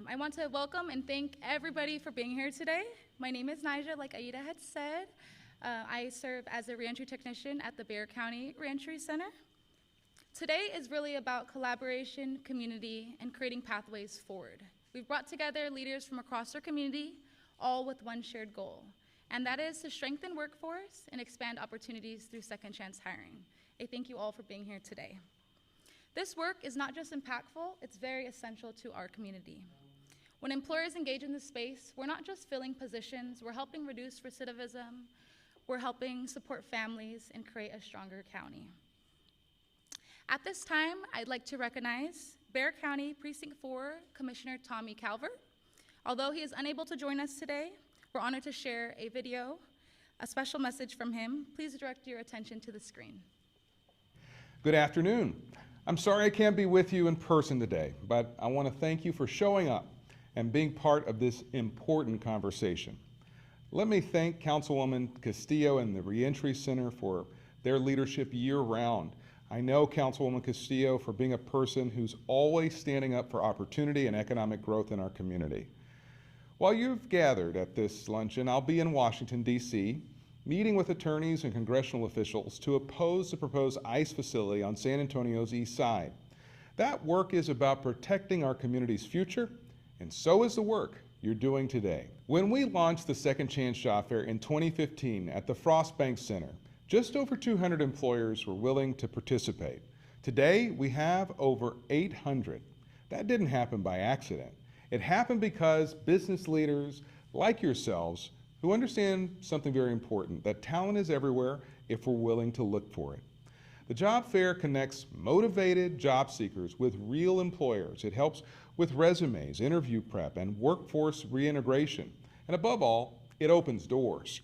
I want to welcome and thank everybody for being here today. My name is Nija, like Aida had said. I serve as a reentry technician at the Bexar County Reentry Center. Today is really about collaboration, community, and creating pathways forward. We've brought together leaders from across our community, all with one shared goal, and that is to strengthen workforce and expand opportunities through second chance hiring. I thank you all for being here today. This work is not just impactful, it's very essential to our community. When employers engage in this space, we're not just filling positions, we're helping reduce recidivism, we're helping support families and create a stronger county. At this time, I'd like to recognize Bexar County Precinct 4 Commissioner Tommy Calvert. Although he is unable to join us today, we're honored to share a video, a special message from him. Please direct your attention to the screen. Good afternoon. I'm sorry I can't be with you in person today, but I want to thank you for showing up and being part of this important conversation. Let me thank Councilwoman Castillo and the Reentry Center for their leadership year-round. I know Councilwoman Castillo for being a person who's always standing up for opportunity and economic growth in our community. While you've gathered at this luncheon, I'll be in Washington, D.C., meeting with attorneys and congressional officials to oppose the proposed ICE facility on San Antonio's east side. That work is about protecting our community's future, and so is the work you're doing today. When we launched the Second Chance Job Fair in 2015 at the Frost Bank Center, just over 200 employers were willing to participate. Today, we have over 800. That didn't happen by accident. It happened because business leaders like yourselves who understand something very important, that talent is everywhere if we're willing to look for it. The job fair connects motivated job seekers with real employers. It helps with resumes, interview prep, and workforce reintegration. And above all, it opens doors.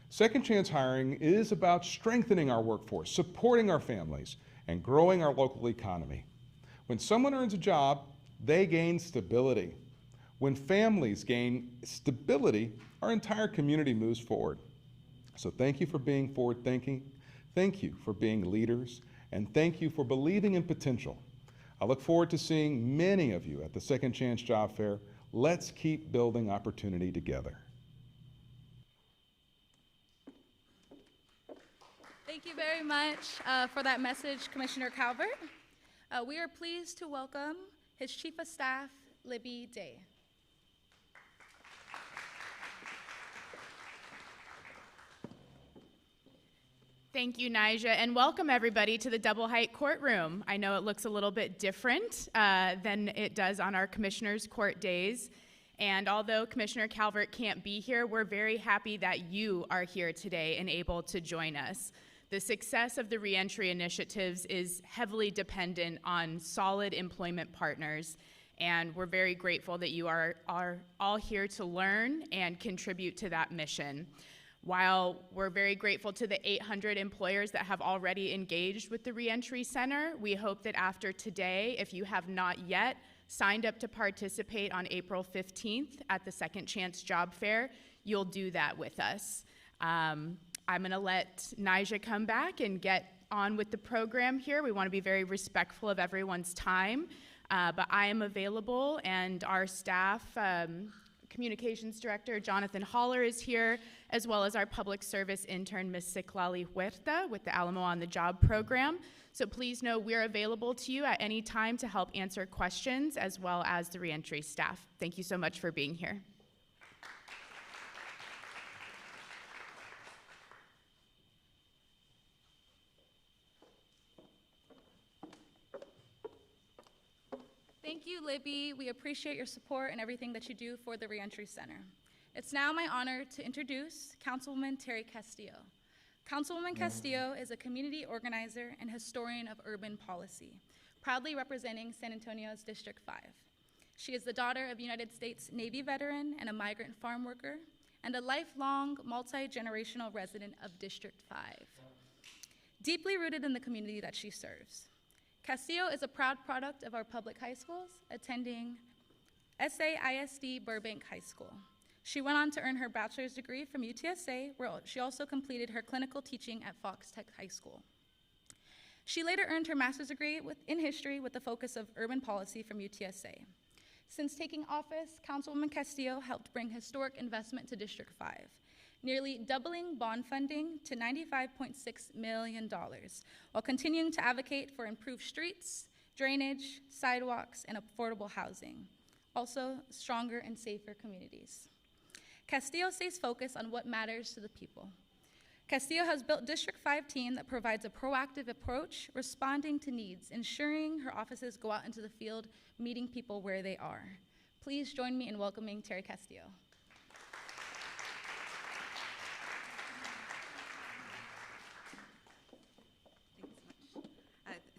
Second chance hiring is about strengthening our workforce, supporting our families, and growing our local economy. When someone earns a job, they gain stability. When families gain stability, our entire community moves forward. So thank you for being forward-thinking, thank you for being leaders, and thank you for believing in potential. I look forward to seeing many of you at the Second Chance Job Fair. Let's keep building opportunity together. Thank you very much for that message, Commissioner Calvert. We are pleased to welcome his Chief of Staff, Libby Day. Thank you, Nija, and welcome everybody to the Double Height Courtroom. I know it looks a little bit different than it does on our Commissioners' Court days, and although Commissioner Calvert can't be here, we're very happy that you are here today and able to join us. The success of the reentry initiatives is heavily dependent on solid employment partners, and we're very grateful that you are all here to learn and contribute to that mission. While we're very grateful to the 800 employers that have already engaged with the Reentry Center, we hope that after today, if you have not yet signed up to participate on April 15th at the Second Chance Job Fair, you'll do that with us. I'm gonna let Nija come back and get on with the program here. We wanna be very respectful of everyone's time, but I am available, and our staff, Communications Director Jonathan Haller is here, as well as our Public Service Intern, Ms. Ciclali Huerta with the Alamo on the Job program. So please know we're available to you at any time to help answer questions, as well as the reentry staff. Thank you so much for being here. Thank you, Libby. We appreciate your support and everything that you do for the Reentry Center. It's now my honor to introduce Councilwoman Teri Castillo. Councilwoman Castillo is a community organizer and historian of urban policy, proudly representing San Antonio's District 5. She is the daughter of a United States Navy veteran and a migrant farm worker, and a lifelong, multi-generational resident of District 5, deeply rooted in the community that she serves. Castillo is a proud product of our public high schools, attending SAISD Burbank High School. She went on to earn her bachelor's degree from UTSA, where she also completed her clinical teaching at Fox Tech High School. She later earned her master's degree in history with a focus of urban policy from UTSA. Since taking office, Councilwoman Castillo helped bring historic investment to District 5, nearly doubling bond funding to $95.6 million, while continuing to advocate for improved streets, drainage, sidewalks, and affordable housing. Also, stronger and safer communities. Castillo stays focused on what matters to the people. Castillo has built District 5 team that provides a proactive approach, responding to needs, ensuring her offices go out into the field, meeting people where they are. Please join me in welcoming Teri Castillo.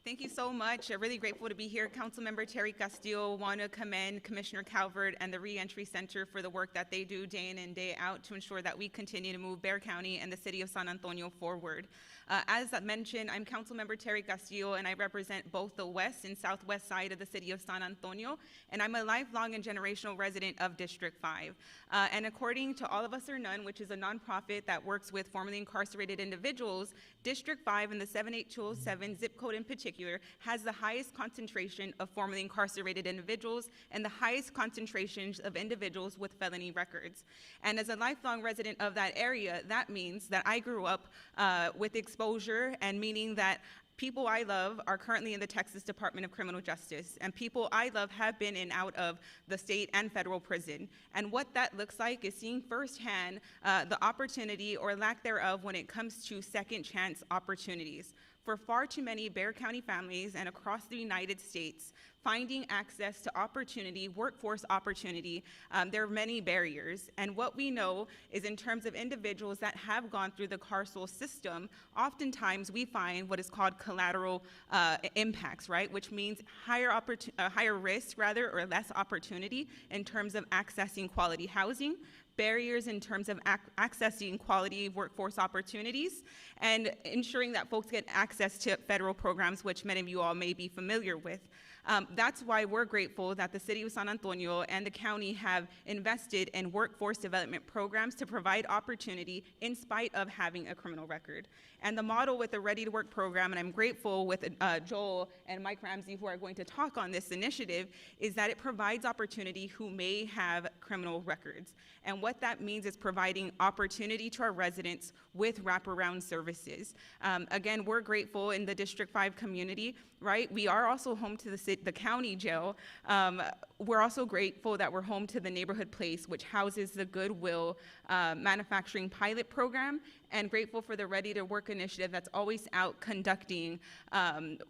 Thank you so much. I'm really grateful to be here. Councilmember Teri Castillo, want to commend Commissioner Calvert and the Reentry Center for the work that they do day in and day out to ensure that we continue to move Bexar County and the city of San Antonio forward. As mentioned, I'm Councilmember Teri Castillo, and I represent both the west and southwest side of the city of San Antonio, and I'm a lifelong and generational resident of District 5. And according to All of Us or None, which is a nonprofit that works with formerly incarcerated individuals, District 5 and the 78207 zip code in particular has the highest concentration of formerly incarcerated individuals and the highest concentrations of individuals with felony records. And as a lifelong resident of that area, that means that I grew up with exposure, and meaning that people I love are currently in the Texas Department of Criminal Justice, and people I love have been in and out of the state and federal prison. And what that looks like is seeing firsthand the opportunity or lack thereof when it comes to second chance opportunities. For far too many Bexar County families and across the United States, finding access to opportunity, workforce opportunity, there are many barriers. And what we know is in terms of individuals that have gone through the carceral system, oftentimes we find what is called collateral impacts, right? Which means higher risk rather, or less opportunity in terms of accessing quality housing, barriers in terms of accessing quality workforce opportunities, and ensuring that folks get access to federal programs, which many of you all may be familiar with. That's why we're grateful that the city of San Antonio and the county have invested in workforce development programs to provide opportunity in spite of having a criminal record. And the model with the Ready to Work program, and I'm grateful with Joel and Mike Ramsey who are going to talk on this initiative, is that it provides opportunity who may have criminal records. And what that means is providing opportunity to our residents with wraparound services. Again, we're grateful in the District 5 community, right? We are also home to the county jail. We're also grateful that we're home to the Neighborhood Place, which houses the Goodwill Manufacturing Pilot Program, and grateful for the Ready to Work initiative that's always out conducting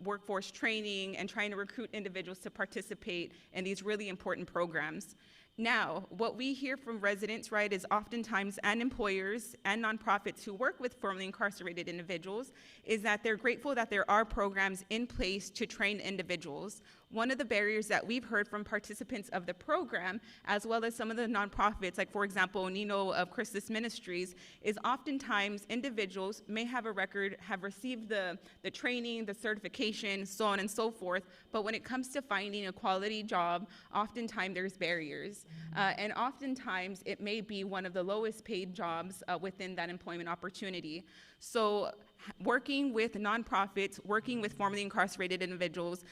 workforce training and trying to recruit individuals to participate in these really important programs. Now, what we hear from residents, right, is oftentimes, and employers and nonprofits who work with formerly incarcerated individuals, is that they're grateful that there are programs in place to train individuals. One of the barriers that we've heard from participants of the program, as well as some of the nonprofits, like for example, Nino of Christus Ministries, is oftentimes individuals may have a record, have received the training, the certification, so on and so forth, but when it comes to finding a quality job, oftentimes there's barriers. And oftentimes it may be one of the lowest paid jobs within that employment opportunity. So working with nonprofits, working with formerly incarcerated individuals,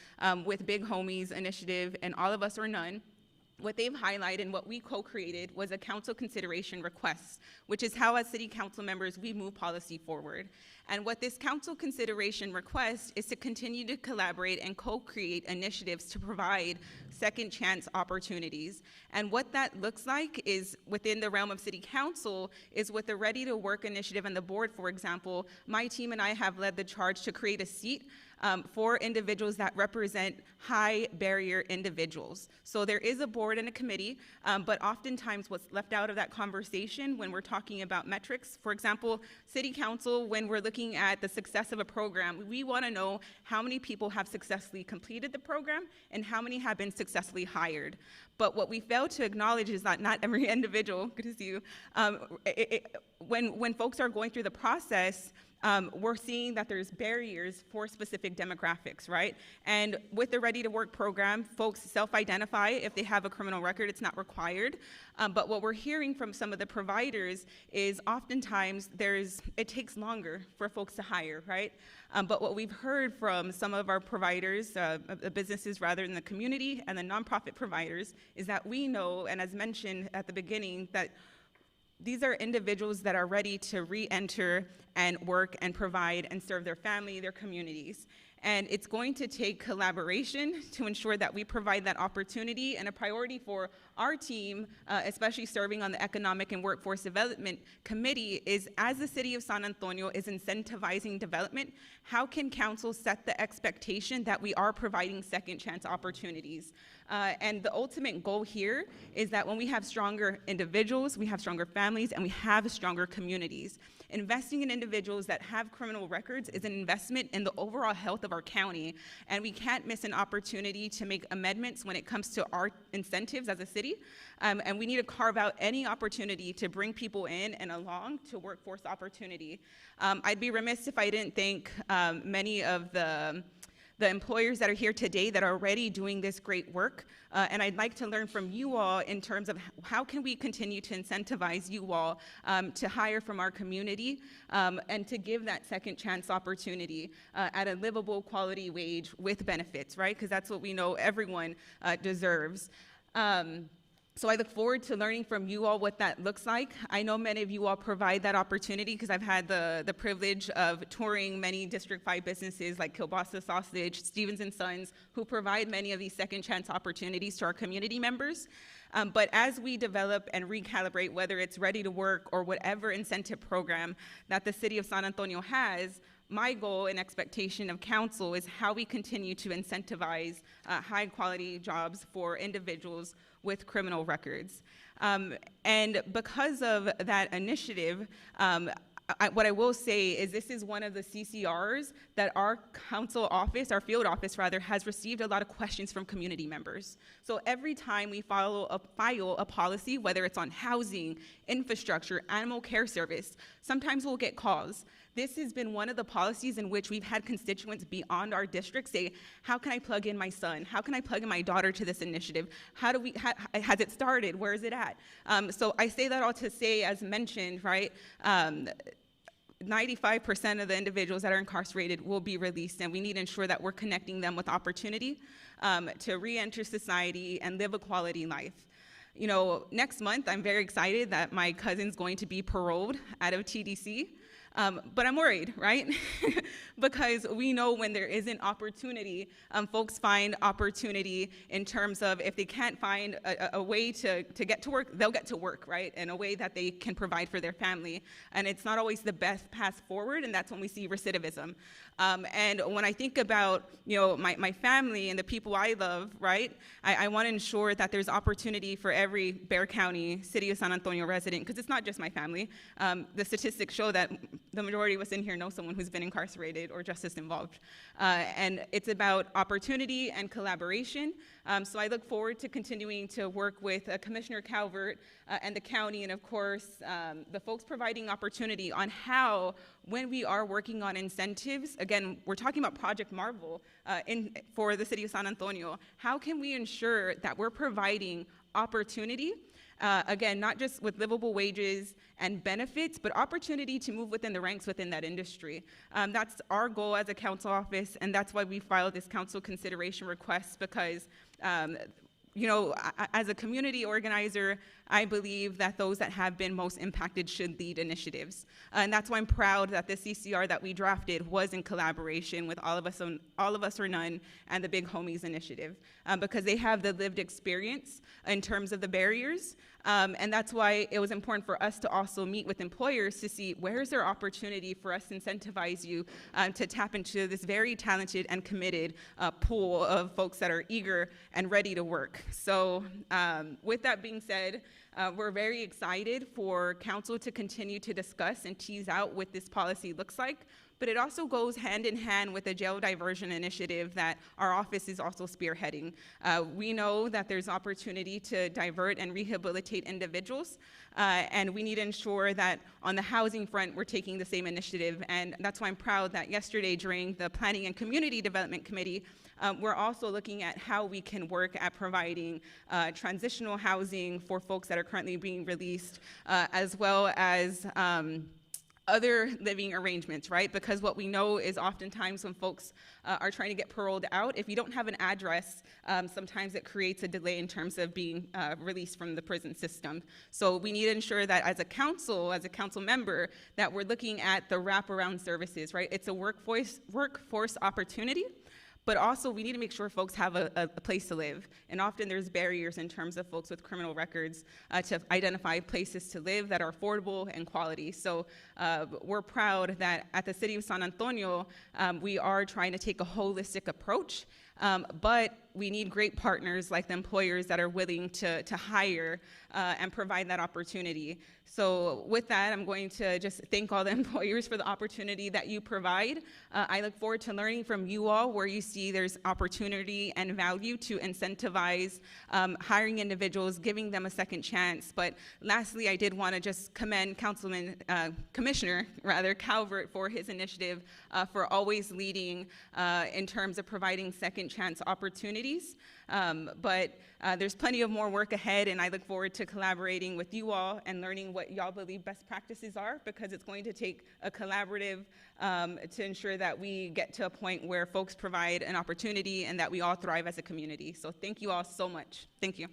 with Big Homies Initiative and All of Us or None, what they've highlighted and what we co-created was a council consideration request, which is how as city council members we move policy forward. And what this council consideration request is to continue to collaborate and co-create initiatives to provide second chance opportunities. And what that looks like is within the realm of city council is with the Ready to Work initiative and the board, for example, my team and I have led the charge to create a seat for individuals that represent high barrier individuals. So there is a board and a committee, but oftentimes what's left out of that conversation when we're talking about metrics, for example, city council, when we're looking at the success of a program, we want to know how many people have successfully completed the program and how many have been successfully hired. But what we fail to acknowledge is that not every individual, good to see you, when folks are going through the process, we're seeing that there's barriers for specific demographics, right? And with the Ready to Work program, folks self-identify if they have a criminal record. It's not required. But what we're hearing from some of the providers is oftentimes it takes longer for folks to hire, right? But what we've heard from some of our providers, businesses rather in the community and the nonprofit providers, is that we know, and as mentioned at the beginning, that these are individuals that are ready to re-enter and work and provide and serve their family, their communities. And it's going to take collaboration to ensure that we provide that opportunity, and a priority for our team, especially serving on the Economic and Workforce Development Committee, is as the City of San Antonio is incentivizing development, how can council set the expectation that we are providing second chance opportunities? And the ultimate goal here is that when we have stronger individuals, we have stronger families, and we have stronger communities. Investing in individuals that have criminal records is an investment in the overall health of our county, and we can't miss an opportunity to make amendments when it comes to our incentives as a city, and we need to carve out any opportunity to bring people in and along to workforce opportunity. I'd be remiss if I didn't thank many of the employers that are here today that are already doing this great work. And I'd like to learn from you all in terms of how can we continue to incentivize you all to hire from our community and to give that second chance opportunity at a livable quality wage with benefits, right? Because that's what we know everyone deserves. So I look forward to learning from you all what that looks like. I know many of you all provide that opportunity because I've had the privilege of touring many District 5 businesses like Kielbasa Sausage, Stevens & Sons, who provide many of these second chance opportunities to our community members. But as we develop and recalibrate, whether it's Ready to Work or whatever incentive program that the City of San Antonio has, my goal and expectation of council is how we continue to incentivize high quality jobs for individuals with criminal records. And because of that initiative, what I will say is this is one of the CCRs that our council office, our field office rather, has received a lot of questions from community members. So every time we file a policy, whether it's on housing, infrastructure, animal care service, sometimes we'll get calls. This has been one of the policies in which we've had constituents beyond our district say, how can I plug in my son? How can I plug in my daughter to this initiative? Has it started? Where is it at? So I say that all to say, as mentioned, right, 95% of the individuals that are incarcerated will be released, and we need to ensure that we're connecting them with opportunity to re-enter society and live a quality life. You know, next month, I'm very excited that my cousin's going to be paroled out of TDC. But I'm worried, right? Because we know when there isn't opportunity, folks find opportunity in terms of if they can't find a way to get to work, they'll get to work, right? In a way that they can provide for their family. And it's not always the best path forward, and that's when we see recidivism. And when I think about, you know, my family and the people I love, right? I want to ensure that there's opportunity for every Bexar County, City of San Antonio resident, because it's not just my family. The statistics show that the majority of us in here know someone who's been incarcerated or justice involved. And it's about opportunity and collaboration. So I look forward to continuing to work with Commissioner Calvert and the county, and of course, the folks providing opportunity on how, when we are working on incentives, again, we're talking about Project Marvel for the City of San Antonio, how can we ensure that we're providing opportunity, again, not just with livable wages and benefits, but opportunity to move within the ranks within that industry. That's our goal as a council office, and that's why we filed this council consideration request, because you know, as a community organizer, I believe that those that have been most impacted should lead initiatives. And that's why I'm proud that the CCR that we drafted was in collaboration with All of Us or None and the Big Homies Initiative, because they have the lived experience in terms of the barriers. And that's why it was important for us to also meet with employers to see where is there opportunity for us to incentivize you to tap into this very talented and committed pool of folks that are eager and ready to work. So with that being said, we're very excited for council to continue to discuss and tease out what this policy looks like. but it also goes hand in hand with the jail diversion initiative that our office is also spearheading. We know that there's opportunity to divert and rehabilitate individuals, and we need to ensure that on the housing front, we're taking the same initiative. And that's why I'm proud that yesterday during the Planning and Community Development Committee, we're also looking at how we can work at providing transitional housing for folks that are currently being released, as well as other living arrangements, right? Because what we know is oftentimes when folks are trying to get paroled out, if you don't have an address, sometimes it creates a delay in terms of being released from the prison system. So we need to ensure that as a council member, that we're looking at the wraparound services, right? It's a workforce opportunity, but also we need to make sure folks have a place to live. And often there's barriers in terms of folks with criminal records to identify places to live that are affordable and quality. So we're proud that at the City of San Antonio, we are trying to take a holistic approach, but we need great partners like the employers that are willing to hire and provide that opportunity. So with that, I'm going to just thank all the employers for the opportunity that you provide. I look forward to learning from you all where you see there's opportunity and value to incentivize hiring individuals, giving them a second chance. But lastly, I did want to just commend Commissioner Calvert for his initiative for always leading in terms of providing second chance opportunities. But there's plenty of more work ahead, and I look forward to collaborating with you all and learning what y'all believe best practices are, because it's going to take a collaborative to ensure that we get to a point where folks provide an opportunity and that we all thrive as a community. So thank you all so much. Thank you.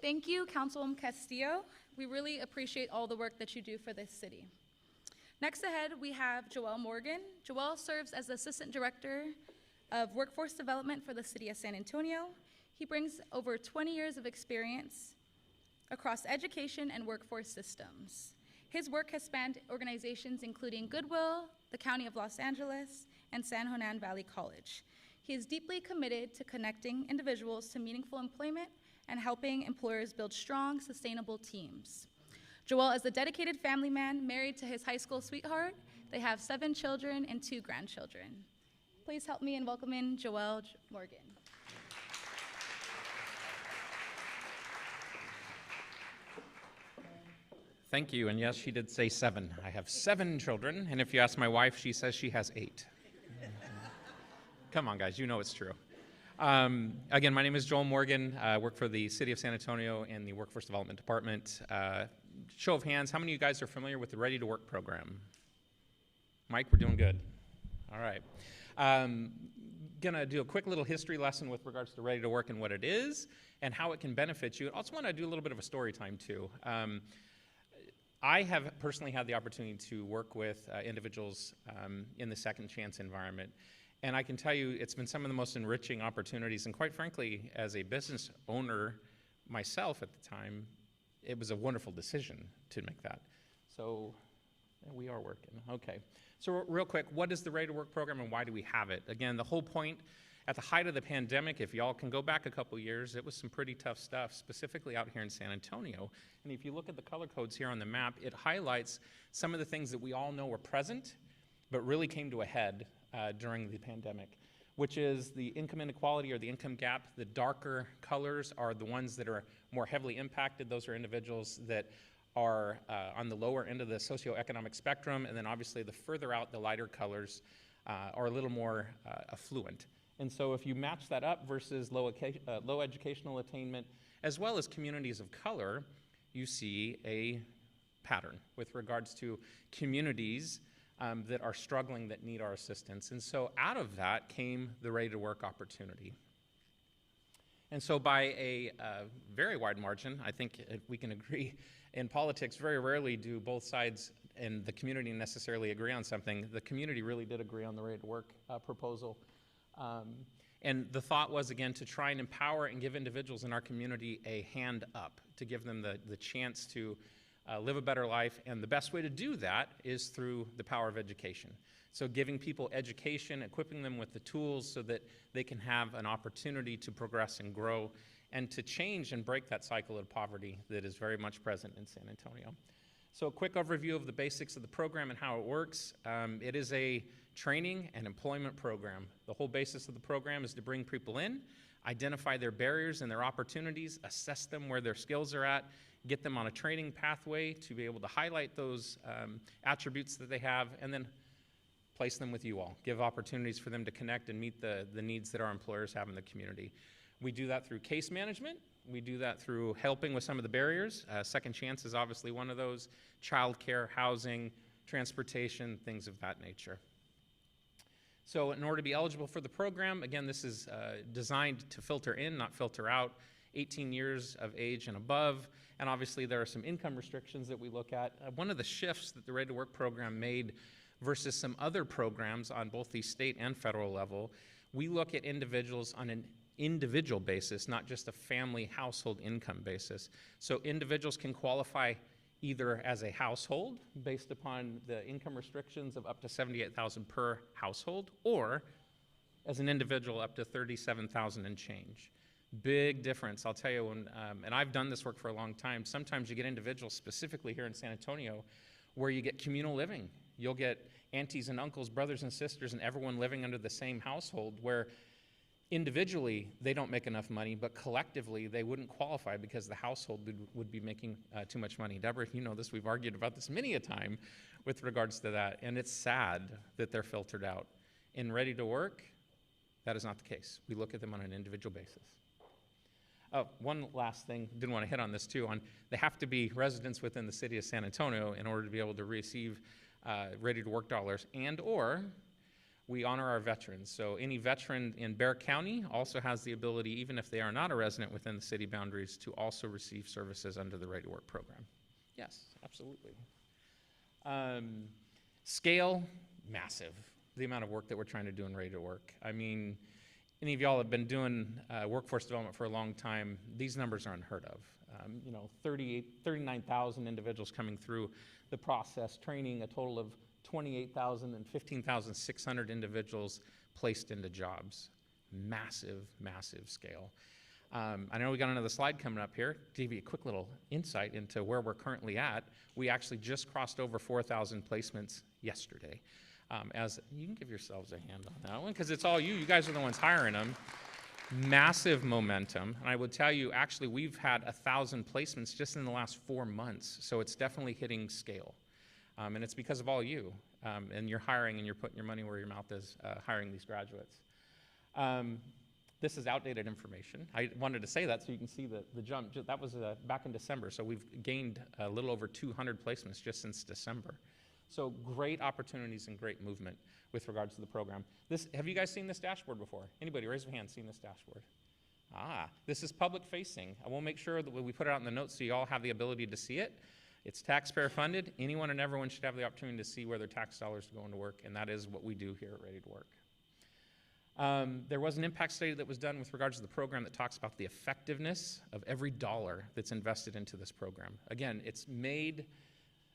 Thank you, Councilwoman Castillo. We really appreciate all the work that you do for this city. Next ahead, we have Joelle Morgan. Joelle serves as the Assistant Director of Workforce Development for the City of San Antonio. He brings over 20 years of experience across education and workforce systems. His work has spanned organizations including Goodwill, the County of Los Angeles, and San Juan Valley College. He is deeply committed to connecting individuals to meaningful employment and helping employers build strong, sustainable teams. Joel is a dedicated family man married to his high school sweetheart. They have 7 children and 2 grandchildren. Please help me in welcoming Joelle Morgan. Thank you, and yes, she did say 7. I have 7 children, and if you ask my wife, she says she has 8. Come on, guys, you know it's true. Again, my name is Joel Morgan. I work for the City of San Antonio in the Workforce Development Department. Show of hands, how many of you guys are familiar with the Ready to Work program? Mike, we're doing good. All right. Gonna do a quick little history lesson with regards to Ready to Work and what it is and how it can benefit you. I also want to do a little bit of a story time too. I have personally had the opportunity to work with individuals in the second chance environment. And I can tell you it's been some of the most enriching opportunities, and quite frankly, as a business owner myself at the time, it was a wonderful decision to make that. So we are working, okay. So real quick, what is the Ready to Work program and why do we have it? Again, the whole point, at the height of the pandemic, if y'all can go back a couple years, it was some pretty tough stuff, specifically out here in San Antonio. And if you look at the color codes here on the map, it highlights some of the things that we all know were present, but really came to a head during the pandemic, which is the income inequality or the income gap. The darker colors are the ones that are more heavily impacted. Those are individuals that are on the lower end of the socioeconomic spectrum, and then obviously the further out, the lighter colors are a little more affluent. And so if you match that up versus low educational attainment, as well as communities of color, you see a pattern with regards to communities that are struggling, that need our assistance. And so out of that came the Ready to Work opportunity. And so by a very wide margin, I think we can agree, in politics, very rarely do both sides and the community necessarily agree on something. The community really did agree on the Ready to Work proposal. And the thought was, again, to try and empower and give individuals in our community a hand up, to give them the chance to live a better life, and the best way to do that is through the power of education. So giving people education, equipping them with the tools so that they can have an opportunity to progress and grow and to change and break that cycle of poverty that is very much present in San Antonio. So a quick overview of the basics of the program and how it works. It is a training and employment program. The whole basis of the program is to bring people in, identify their barriers and their opportunities, assess them where their skills are at, get them on a training pathway to be able to highlight those attributes that they have, and then place them with you all. Give opportunities for them to connect and meet the needs that our employers have in the community. We do that through case management. We do that through helping with some of the barriers. Second Chance is obviously one of those. Childcare, housing, transportation, things of that nature. So in order to be eligible for the program, again, this is designed to filter in, not filter out, 18 years of age and above. And obviously there are some income restrictions that we look at. One of the shifts that the Ready to Work program made versus some other programs on both the state and federal level, we look at individuals on an individual basis, not just a family household income basis. So individuals can qualify either as a household based upon the income restrictions of up to $78,000 per household, or as an individual up to $37,000 and change. Big difference, I'll tell you, when, and I've done this work for a long time, sometimes you get individuals specifically here in San Antonio where you get communal living. You'll get aunties and uncles, brothers and sisters, and everyone living under the same household where individually they don't make enough money, but collectively they wouldn't qualify because the household would be making too much money. Deborah, you know this, we've argued about this many a time with regards to that, and it's sad that they're filtered out. In Ready to Work, that is not the case. We look at them on an individual basis. Oh, one last thing, didn't want to hit on this too, they have to be residents within the city of San Antonio in order to be able to receive Ready to Work dollars, and or we honor our veterans. So any veteran in Bexar County also has the ability, even if they are not a resident within the city boundaries, to also receive services under the Ready to Work program. Yes, absolutely. Scale, massive. The amount of work that we're trying to do in Ready to Work. I mean, any of y'all have been doing workforce development for a long time, these numbers are unheard of. 39,000 individuals coming through the process, training a total of 28,000 and 15,600 individuals placed into jobs. Massive, massive scale. I know we got another slide coming up here to give you a quick little insight into where we're currently at. We actually just crossed over 4,000 placements yesterday. As you can give yourselves a hand on that one, because it's all you. You guys are the ones hiring them. Massive momentum. And I would tell you, actually, we've had 1,000 placements just in the last 4 months. So it's definitely hitting scale. And it's because of all you. And you're hiring and you're putting your money where your mouth is, hiring these graduates. This is outdated information. I wanted to say that so you can see the jump. That was back in December. So we've gained a little over 200 placements just since December. So great opportunities and great movement with regards to the program. Have you guys seen this dashboard before? Anybody, raise your hand, seen this dashboard? This is public facing. I will make sure that we put it out in the notes so you all have the ability to see it. It's taxpayer funded. Anyone and everyone should have the opportunity to see where their tax dollars are going to work, and that is what we do here at Ready to Work. There was an impact study that was done with regards to the program that talks about the effectiveness of every dollar that's invested into this program. Again, it's made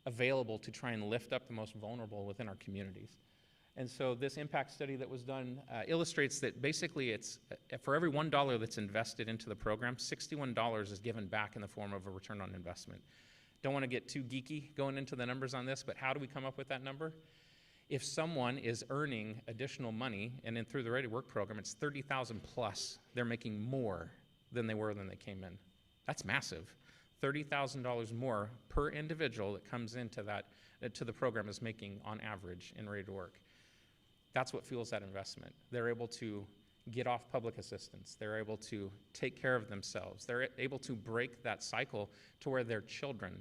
available to try and lift up the most vulnerable within our communities. And so this impact study that was done illustrates that basically it's, for every $1 that's invested into the program, $61 is given back in the form of a return on investment. Don't want to get too geeky going into the numbers on this, but how do we come up with that number? If someone is earning additional money, and then through the Ready to Work program, it's 30,000 plus, they're making more than they were when they came in. That's massive. $30,000 more per individual that comes into that, to the program is making on average in Ready to Work. That's what fuels that investment. They're able to get off public assistance. They're able to take care of themselves. They're able to break that cycle to where their children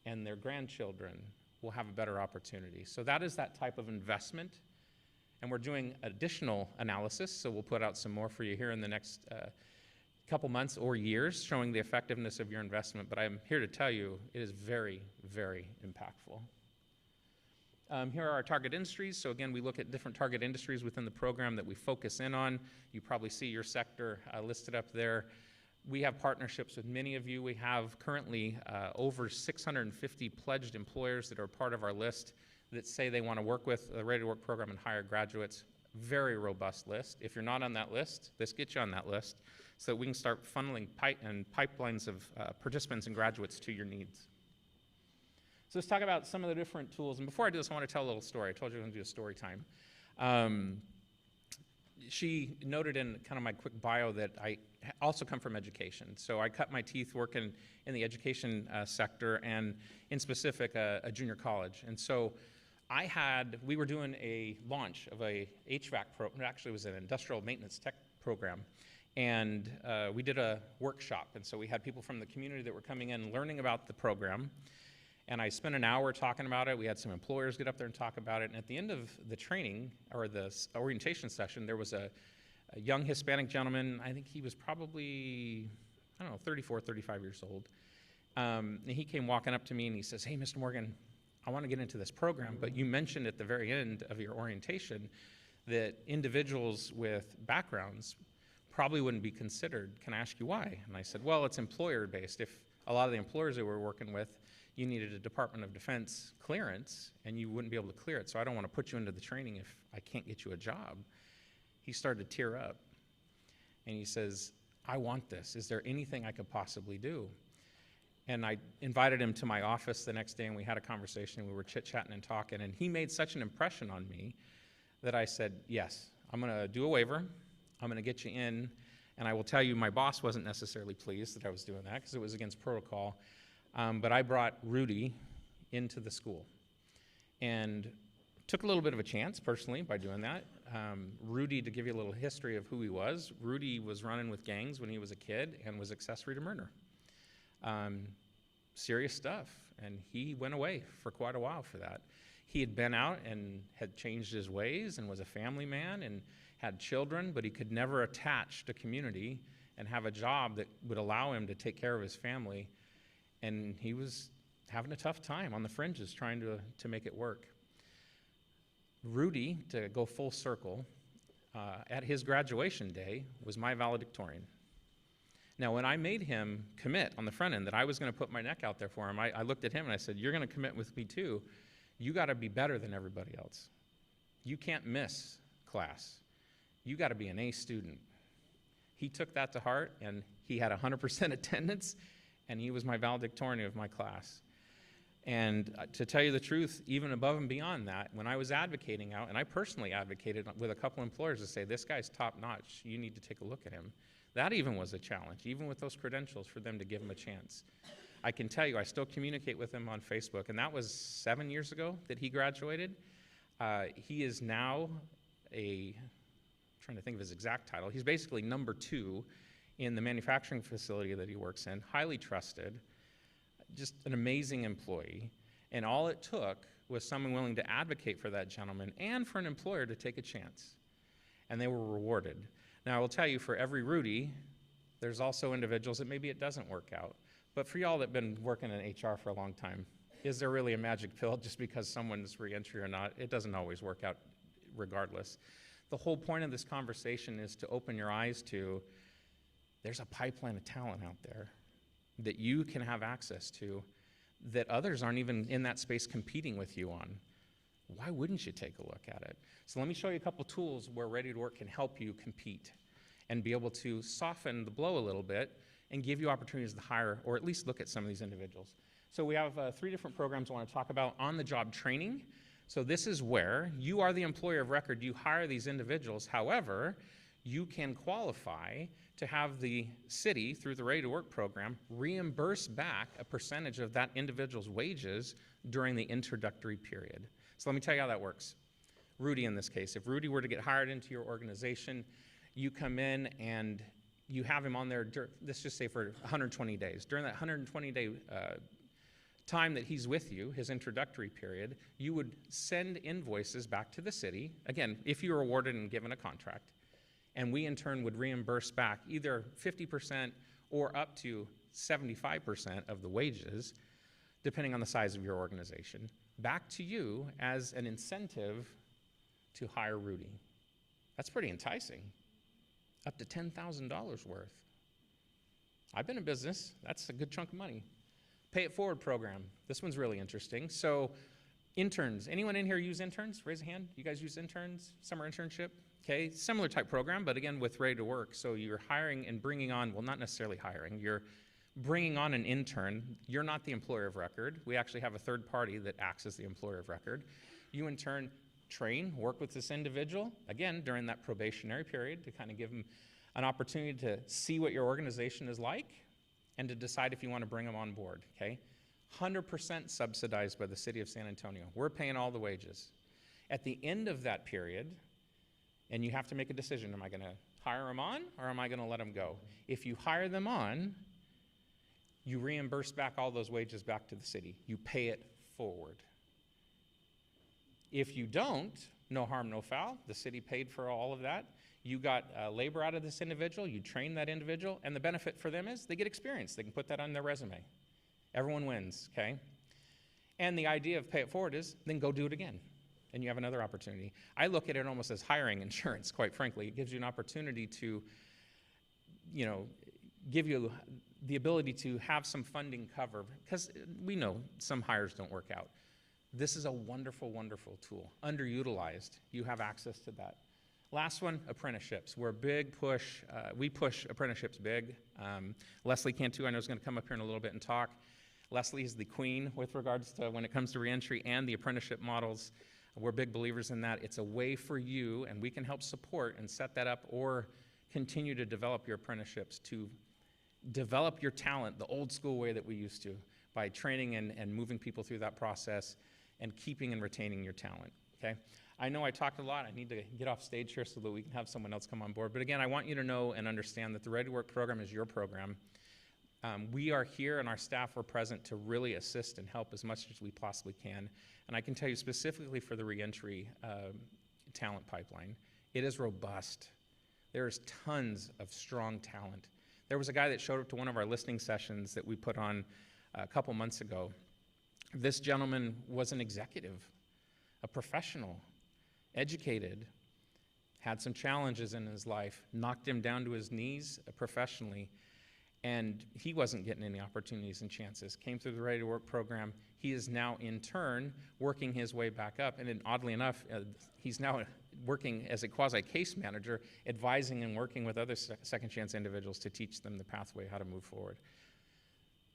and their grandchildren will have a better opportunity. So that is that type of investment. And we're doing additional analysis, so we'll put out some more for you here in the next couple months or years showing the effectiveness of your investment. But I'm here to tell you it is very, very impactful. Here are our target industries. So again, we look at different target industries within the program that we focus in on. You probably see your sector listed up there. We have partnerships with many of you. We have currently over 650 pledged employers that are part of our list that say they want to work with the Ready to Work program and hire graduates. Very robust list. If you're not on that list, this gets you on that list so that we can start funneling pipelines of participants and graduates to your needs. So let's talk about some of the different tools. And before I do this, I want to tell a little story. I told you I was going to do a story time. She noted in kind of my quick bio that I also come from education. So I cut my teeth working in the education sector, and in specific, a junior college. And so we were doing a launch of a HVAC program. Actually, it was an industrial maintenance tech program. And we did a workshop. And so we had people from the community that were coming in learning about the program. And I spent an hour talking about it. We had some employers get up there and talk about it. And at the end of the training, or the orientation session, there was a young Hispanic gentleman. I think he was probably, 34, 35 years old. And he came walking up to me and he says, "Hey, Mr. Morgan, I want to get into this program, but you mentioned at the very end of your orientation that individuals with backgrounds probably wouldn't be considered. Can I ask you why?" And I said, "Well, it's employer-based. If a lot of the employers that we're working with, you needed a Department of Defense clearance, and you wouldn't be able to clear it, so I don't want to put you into the training if I can't get you a job." He started to tear up, and he says, "I want this. Is there anything I could possibly do?" And I invited him to my office the next day, and we had a conversation. We were chit-chatting and talking, and he made such an impression on me that I said, "Yes, I'm going to do a waiver. I'm going to get you in." And I will tell you, my boss wasn't necessarily pleased that I was doing that because it was against protocol. But I brought Rudy into the school and took a little bit of a chance personally by doing that. Rudy, to give you a little history of who he was, Rudy was running with gangs when he was a kid and was accessory to murder. Serious stuff, and he went away for quite a while for that. He had been out and had changed his ways and was a family man and had children, but he could never attach to community and have a job that would allow him to take care of his family. And he was having a tough time on the fringes trying to make it work. Rudy, to go full circle, at his graduation day was my valedictorian. Now, when I made him commit on the front end that I was going to put my neck out there for him, I looked at him and I said, "You're going to commit with me too. You got to be better than everybody else. You can't miss class. You got to be an A student." He took that to heart, and he had 100% attendance, and he was my valedictorian of my class. And to tell you the truth, even above and beyond that, when I was advocating out, and I personally advocated with a couple employers to say, "This guy's top notch, you need to take a look at him," that even was a challenge, even with those credentials, for them to give him a chance. I can tell you, I still communicate with him on Facebook, and that was 7 years ago that he graduated. He is now I'm trying to think of his exact title. He's basically number 2 in the manufacturing facility that he works in, highly trusted, just an amazing employee. And all it took was someone willing to advocate for that gentleman and for an employer to take a chance. And they were rewarded. Now, I will tell you, for every Rudy, there's also individuals that maybe it doesn't work out. But for y'all that have been working in HR for a long time, is there really a magic pill just because someone's reentry or not? It doesn't always work out regardless. The whole point of this conversation is to open your eyes to, there's a pipeline of talent out there that you can have access to that others aren't even in that space competing with you on. Why wouldn't you take a look at it? So let me show you a couple tools where Ready to Work can help you compete and be able to soften the blow a little bit and give you opportunities to hire or at least look at some of these individuals. So we have 3 different programs I want to talk about. On-the-job training. So this is where you are the employer of record. You hire these individuals. However, you can qualify to have the city, through the Ready to Work program, reimburse back a percentage of that individual's wages during the introductory period. So let me tell you how that works. Rudy, in this case, if Rudy were to get hired into your organization, you come in and you have him on there, let's just say for 120 days. During that 120-day time that he's with you, his introductory period, you would send invoices back to the city, again, if you were awarded and given a contract, and we in turn would reimburse back either 50% or up to 75% of the wages, depending on the size of your organization, back to you as an incentive to hire Rudy. That's pretty enticing. Up to $10,000 worth. I've been in business. That's a good chunk of money. Pay It Forward program. This one's really interesting. So interns, anyone in here use interns? Raise a hand. You guys use interns? Summer internship? Okay, similar type program, but again with Ready to Work. So you're hiring and bringing on, well, not necessarily hiring, you're bringing on an intern. You're not the employer of record. We actually have a third party that acts as the employer of record. You in turn train, work with this individual, again, during that probationary period to kind of give them an opportunity to see what your organization is like and to decide if you want to bring them on board, okay? 100% subsidized by the city of San Antonio. We're paying all the wages. At the end of that period, and you have to make a decision, am I going to hire them on or am I going to let them go? If you hire them on, you reimburse back all those wages back to the city. You pay it forward. If you don't, no harm, no foul. The city paid for all of that. You got labor out of this individual, you train that individual, and the benefit for them is they get experience. They can put that on their resume. Everyone wins, okay? And the idea of Pay It Forward is then go do it again, and you have another opportunity. I look at it almost as hiring insurance, quite frankly. It gives you an opportunity to, you know, give you the ability to have some funding cover, because we know some hires don't work out. This is a wonderful, wonderful tool. Underutilized, you have access to that. Last one, apprenticeships. We're a big push, we push apprenticeships big. Leslie Cantu, I know, is going to come up here in a little bit and talk. Leslie is the queen with regards to when it comes to reentry and the apprenticeship models. We're big believers in that. It's a way for you, and we can help support and set that up or continue to develop your apprenticeships to develop your talent the old school way that we used to by training and moving people through that process and keeping and retaining your talent, okay? I know I talked a lot. I need to get off stage here so that we can have someone else come on board. But again, I want you to know and understand that the Ready to Work program is your program. We are here and our staff are present to really assist and help as much as we possibly can. And I can tell you specifically for the reentry talent pipeline, it is robust. There's tons of strong talent. There was a guy that showed up to one of our listening sessions that we put on a couple months ago. This gentleman was an executive, a professional, educated, had some challenges in his life, knocked him down to his knees professionally, and he wasn't getting any opportunities and chances. Came through the Ready to Work program. He is now, in turn, working his way back up, and then, oddly enough, he's now working as a quasi-case manager, advising and working with other second chance individuals to teach them the pathway, how to move forward.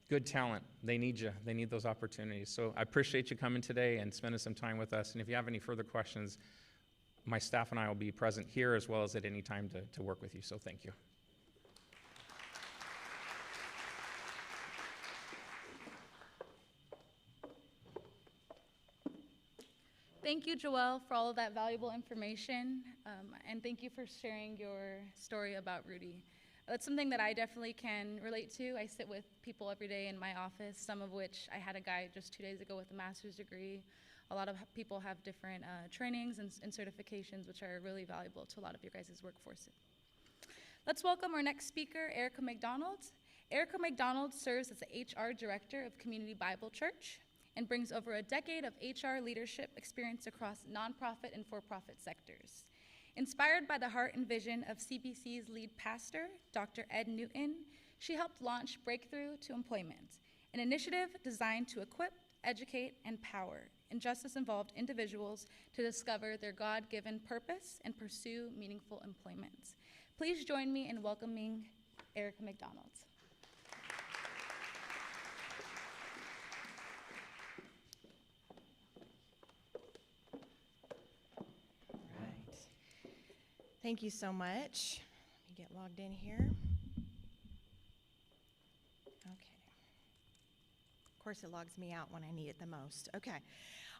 Good talent. They need you. They need those opportunities. So I appreciate you coming today and spending some time with us. And if you have any further questions, my staff and I will be present here as well as at any time to work with you. So thank you. Thank you, Joelle, for all of that valuable information. And thank you for sharing your story about Rudy. That's something that I definitely can relate to. I sit with people every day in my office, some of which I had a guy just 2 days ago with a master's degree. A lot of people have different trainings and certifications, which are really valuable to a lot of your guys' workforce. Let's welcome our next speaker, Erica McDonald. Erica McDonald serves as the HR Director of Community Bible Church and brings over a decade of HR leadership experience across nonprofit and for-profit sectors. Inspired by the heart and vision of CBC's lead pastor, Dr. Ed Newton, she helped launch Breakthrough to Employment, an initiative designed to equip, educate, and empower injustice-involved individuals to discover their God-given purpose and pursue meaningful employment. Please join me in welcoming Erica McDonald. Thank you so much. Let me get logged in here. Okay. Of course, it logs me out when I need it the most. Okay.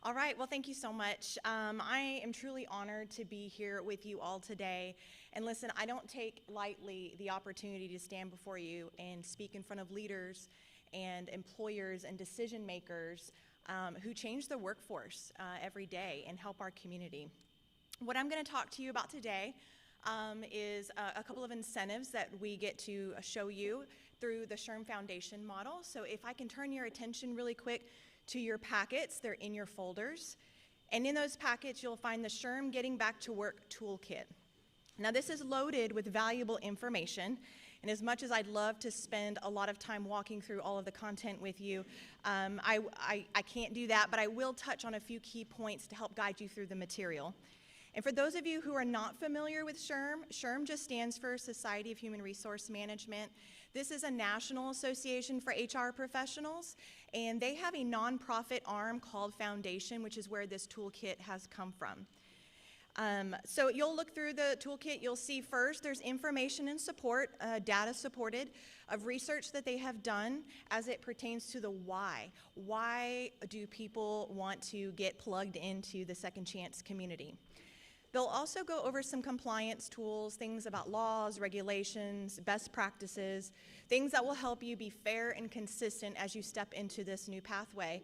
All right. Well, thank you so much. I am truly honored to be here with you all today. And listen, I don't take lightly the opportunity to stand before you and speak in front of leaders and employers and decision makers who change the workforce every day and help our community. What I'm going to talk to you about today is a couple of incentives that we get to show you through the SHRM Foundation model. So if I can turn your attention really quick to your packets, they're in your folders. And in those packets, you'll find the SHRM Getting Back to Work Toolkit. Now, this is loaded with valuable information. And as much as I'd love to spend a lot of time walking through all of the content with you, I can't do that, but I will touch on a few key points to help guide you through the material. And for those of you who are not familiar with SHRM, SHRM just stands for Society of Human Resource Management. This is a national association for HR professionals, and they have a nonprofit arm called Foundation, which is where this toolkit has come from. So you'll look through the toolkit, you'll see first there's information and support, data supported, of research that they have done as it pertains to the why. Why do people want to get plugged into the Second Chance community? They'll also go over some compliance tools, things about laws, regulations, best practices, things that will help you be fair and consistent as you step into this new pathway,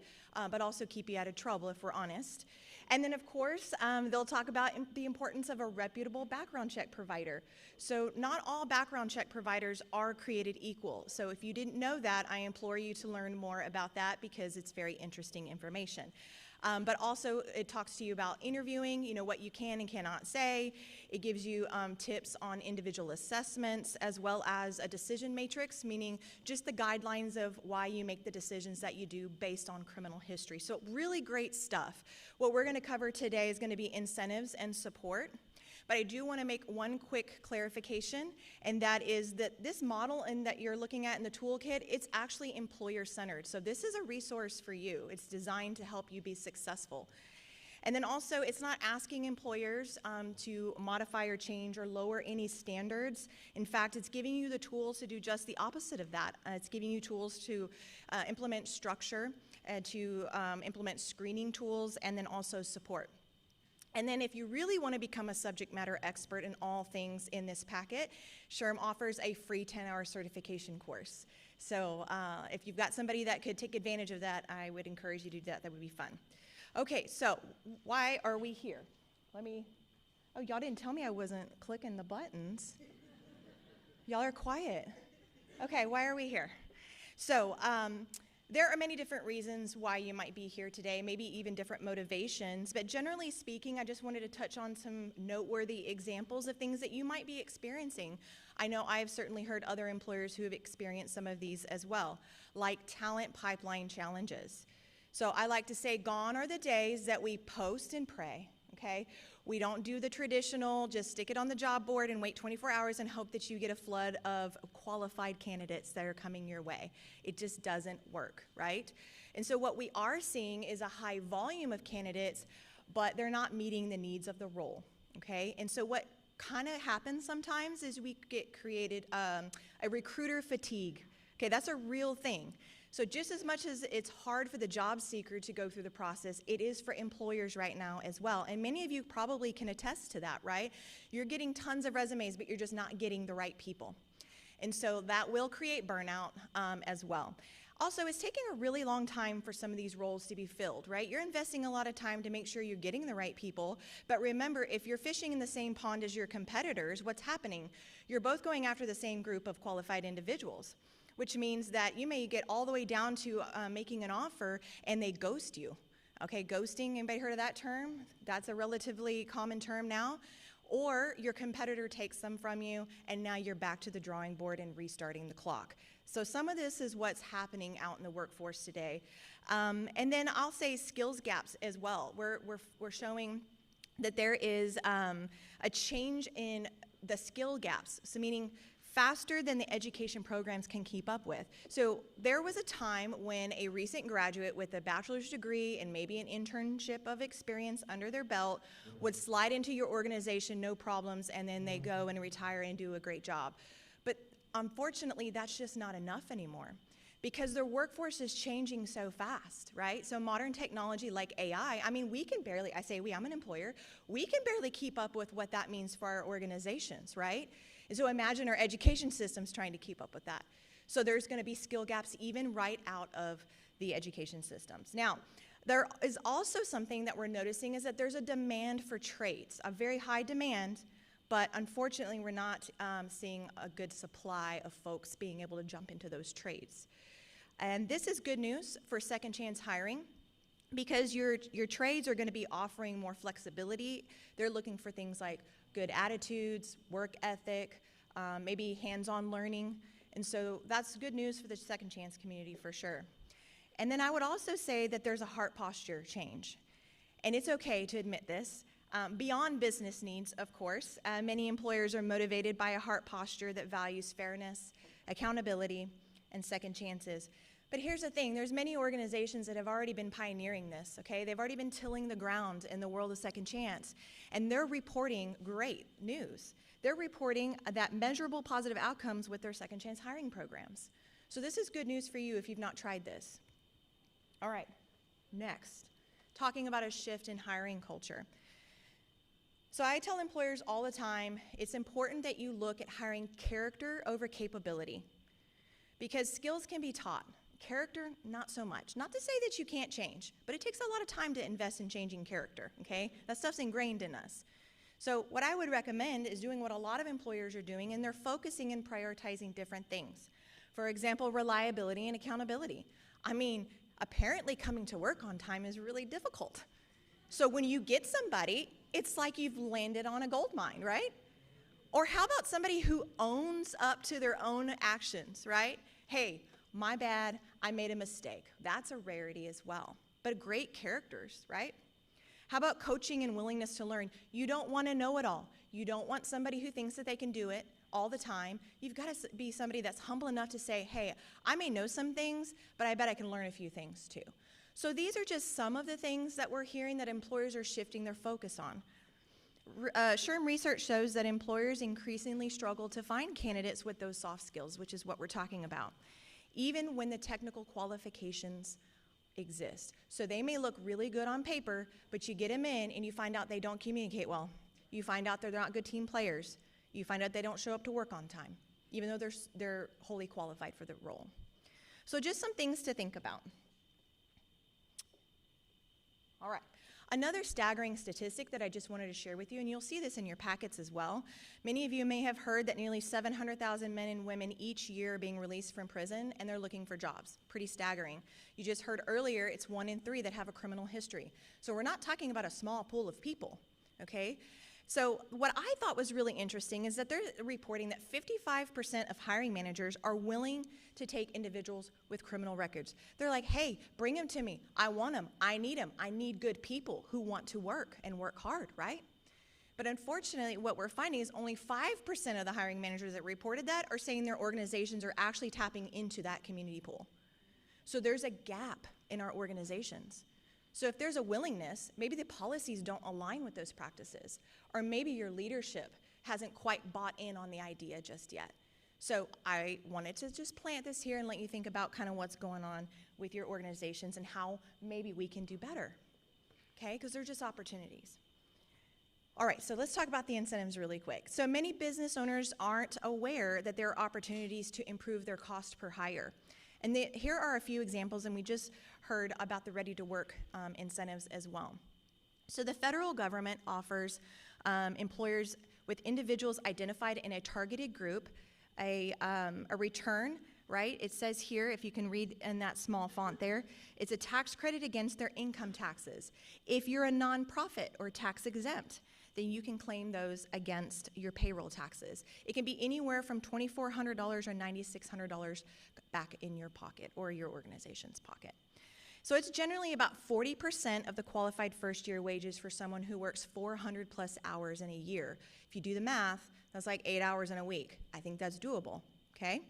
but also keep you out of trouble if we're honest. And then, of course, they'll talk about the importance of a reputable background check provider. So not all background check providers are created equal. So if you didn't know that, I implore you to learn more about that because it's very interesting information. But also it talks to you about interviewing, you know, what you can and cannot say. It gives you tips on individual assessments as well as a decision matrix, meaning just the guidelines of why you make the decisions that you do based on criminal history. So really great stuff. What we're going to cover today is going to be incentives and support. But I do want to make one quick clarification, and that is that this model that you're looking at in the toolkit, it's actually employer-centered. So this is a resource for you. It's designed to help you be successful. And then also, it's not asking employers to modify or change or lower any standards. In fact, it's giving you the tools to do just the opposite of that. It's giving you tools to implement structure, to implement screening tools, and then also support. And then if you really want to become a subject matter expert in all things in this packet, SHRM offers a free 10-hour certification course. So if you've got somebody that could take advantage of that, I would encourage you to do that. That would be fun. Okay, so why are we here? Oh, y'all didn't tell me I wasn't clicking the buttons. Y'all are quiet. Okay, why are we here? So, there are many different reasons why you might be here today, maybe even different motivations, but generally speaking, I just wanted to touch on some noteworthy examples of things that you might be experiencing. I know I've certainly heard other employers who have experienced some of these as well, like talent pipeline challenges. So I like to say, gone are the days that we post and pray, okay? We don't do the traditional, just stick it on the job board and wait 24 hours and hope that you get a flood of qualified candidates that are coming your way. It just doesn't work, right? And so what we are seeing is a high volume of candidates, but they're not meeting the needs of the role, okay? And so what kind of happens sometimes is we get created a recruiter fatigue. Okay, that's a real thing. So just as much as it's hard for the job seeker to go through the process, it is for employers right now as well. And many of you probably can attest to that, right? You're getting tons of resumes, but you're just not getting the right people. And so that will create burnout as well. Also, it's taking a really long time for some of these roles to be filled, right? You're investing a lot of time to make sure you're getting the right people. But remember, if you're fishing in the same pond as your competitors, what's happening? You're both going after the same group of qualified individuals, which means that you may get all the way down to making an offer and they ghost you. Okay, ghosting, anybody heard of that term? That's a relatively common term now. Or your competitor takes them from you and now you're back to the drawing board and restarting the clock. So some of this is what's happening out in the workforce today. And then I'll say skills gaps as well. We're showing that there is a change in the skill gaps, so meaning faster than the education programs can keep up with. So there was a time when a recent graduate with a bachelor's degree and maybe an internship of experience under their belt would slide into your organization, no problems, and then they go and retire and do a great job. But unfortunately, that's just not enough anymore because their workforce is changing so fast, right? So modern technology like AI, I mean, we can barely, I say we, I'm an employer, we can barely keep up with what that means for our organizations, right? And so imagine our education system's trying to keep up with that. So there's going to be skill gaps even right out of the education systems. Now, there is also something that we're noticing is that there's a demand for trades, a very high demand, but unfortunately we're not seeing a good supply of folks being able to jump into those trades. And this is good news for second chance hiring because your trades are going to be offering more flexibility. They're looking for things like good attitudes, work ethic, maybe hands-on learning. And so that's good news for the second chance community for sure. And then I would also say that there's a heart posture change. And it's okay to admit this. Beyond business needs, of course, many employers are motivated by a heart posture that values fairness, accountability, and second chances. But here's the thing, there's many organizations that have already been pioneering this, okay? They've already been tilling the ground in the world of second chance, and they're reporting great news. They're reporting that measurable positive outcomes with their second chance hiring programs. So this is good news for you if you've not tried this. All right, next, talking about a shift in hiring culture. So I tell employers all the time, it's important that you look at hiring character over capability, because skills can be taught. Character, not so much. Not to say that you can't change, but it takes a lot of time to invest in changing character, okay? That stuff's ingrained in us. So what I would recommend is doing what a lot of employers are doing, and they're focusing and prioritizing different things. For example, reliability and accountability. I mean, apparently coming to work on time is really difficult. So when you get somebody, it's like you've landed on a gold mine, right? Or how about somebody who owns up to their own actions, right? Hey, my bad, I made a mistake. That's a rarity as well. But great characters, right? How about coaching and willingness to learn? You don't want to know it all. You don't want somebody who thinks that they can do it all the time. You've got to be somebody that's humble enough to say, hey, I may know some things, but I bet I can learn a few things too. So these are just some of the things that we're hearing that employers are shifting their focus on. SHRM research shows that employers increasingly struggle to find candidates with those soft skills, which is what we're talking about, even when the technical qualifications exist. So they may look really good on paper, but you get them in and you find out they don't communicate well. You find out they're not good team players. You find out they don't show up to work on time, even though they're wholly qualified for the role. So just some things to think about. All right. Another staggering statistic that I just wanted to share with you, and you'll see this in your packets as well. Many of you may have heard that nearly 700,000 men and women each year are being released from prison, and they're looking for jobs. Pretty staggering. You just heard earlier, it's 1 in 3 that have a criminal history. So we're not talking about a small pool of people, okay? So what I thought was really interesting is that they're reporting that 55% of hiring managers are willing to take individuals with criminal records. They're like, hey, bring them to me. I want them. I need them. I need good people who want to work and work hard, right? But unfortunately, what we're finding is only 5% of the hiring managers that reported that are saying their organizations are actually tapping into that community pool. So there's a gap in our organizations. So if there's a willingness, maybe the policies don't align with those practices, or maybe your leadership hasn't quite bought in on the idea just yet. So I wanted to just plant this here and let you think about kind of what's going on with your organizations and how maybe we can do better, okay? Because they're just opportunities. All right, so let's talk about the incentives really quick. So many business owners aren't aware that there are opportunities to improve their cost per hire. And here are a few examples, and we just heard about the Ready to Work incentives as well. So the federal government offers employers with individuals identified in a targeted group a return, right? It says here, if you can read in that small font there, it's a tax credit against their income taxes. If you're a nonprofit or tax exempt, then you can claim those against your payroll taxes. It can be anywhere from $2,400 or $9,600 back in your pocket or your organization's pocket. So it's generally about 40% of the qualified first-year wages for someone who works 400 plus hours in a year. If you do the math, that's like 8 hours in a week. I think that's doable, okay?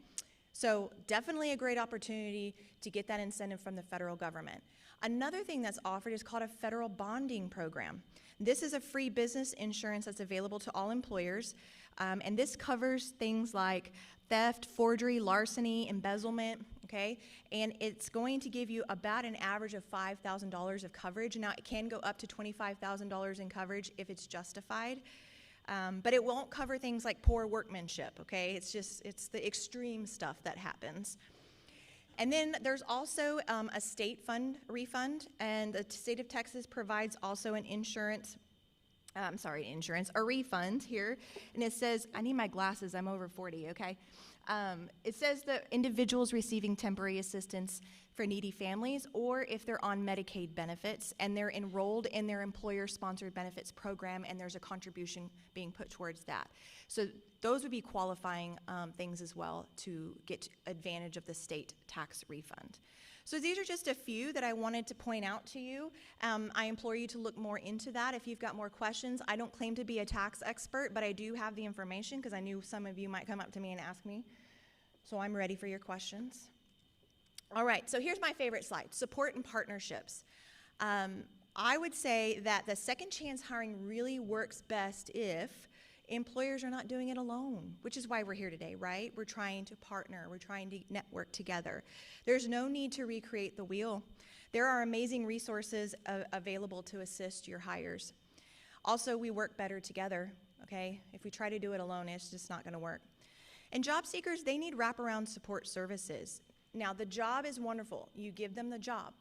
So definitely a great opportunity to get that incentive from the federal government. Another thing that's offered is called a federal bonding program. This is a free business insurance that's available to all employers, and this covers things like theft, forgery, larceny, embezzlement, okay? And it's going to give you about an average of $5,000 of coverage. Now, it can go up to $25,000 in coverage if it's justified, but it won't cover things like poor workmanship, okay? It's the extreme stuff that happens. And then there's also a state fund refund, and the state of Texas provides also an insurance a refund here, and it says, I need my glasses, I'm over 40, okay? It says that individuals receiving temporary assistance for needy families, or if they're on Medicaid benefits and they're enrolled in their employer-sponsored benefits program and there's a contribution being put towards that. So those would be qualifying things as well to get advantage of the state tax refund. So these are just a few that I wanted to point out to you. I implore you to look more into that if you've got more questions. I don't claim to be a tax expert, but I do have the information because I knew some of you might come up to me and ask me. So I'm ready for your questions. All right, so here's my favorite slide, support and partnerships. I would say that the second chance hiring really works best if employers are not doing it alone, which is why we're here today, right? We're trying to partner, we're trying to network together. There's no need to recreate the wheel. There are amazing resources available to assist your hires. Also, we work better together, okay? If we try to do it alone, it's just not gonna work. And job seekers, they need wraparound support services. Now, the job is wonderful. You give them the job,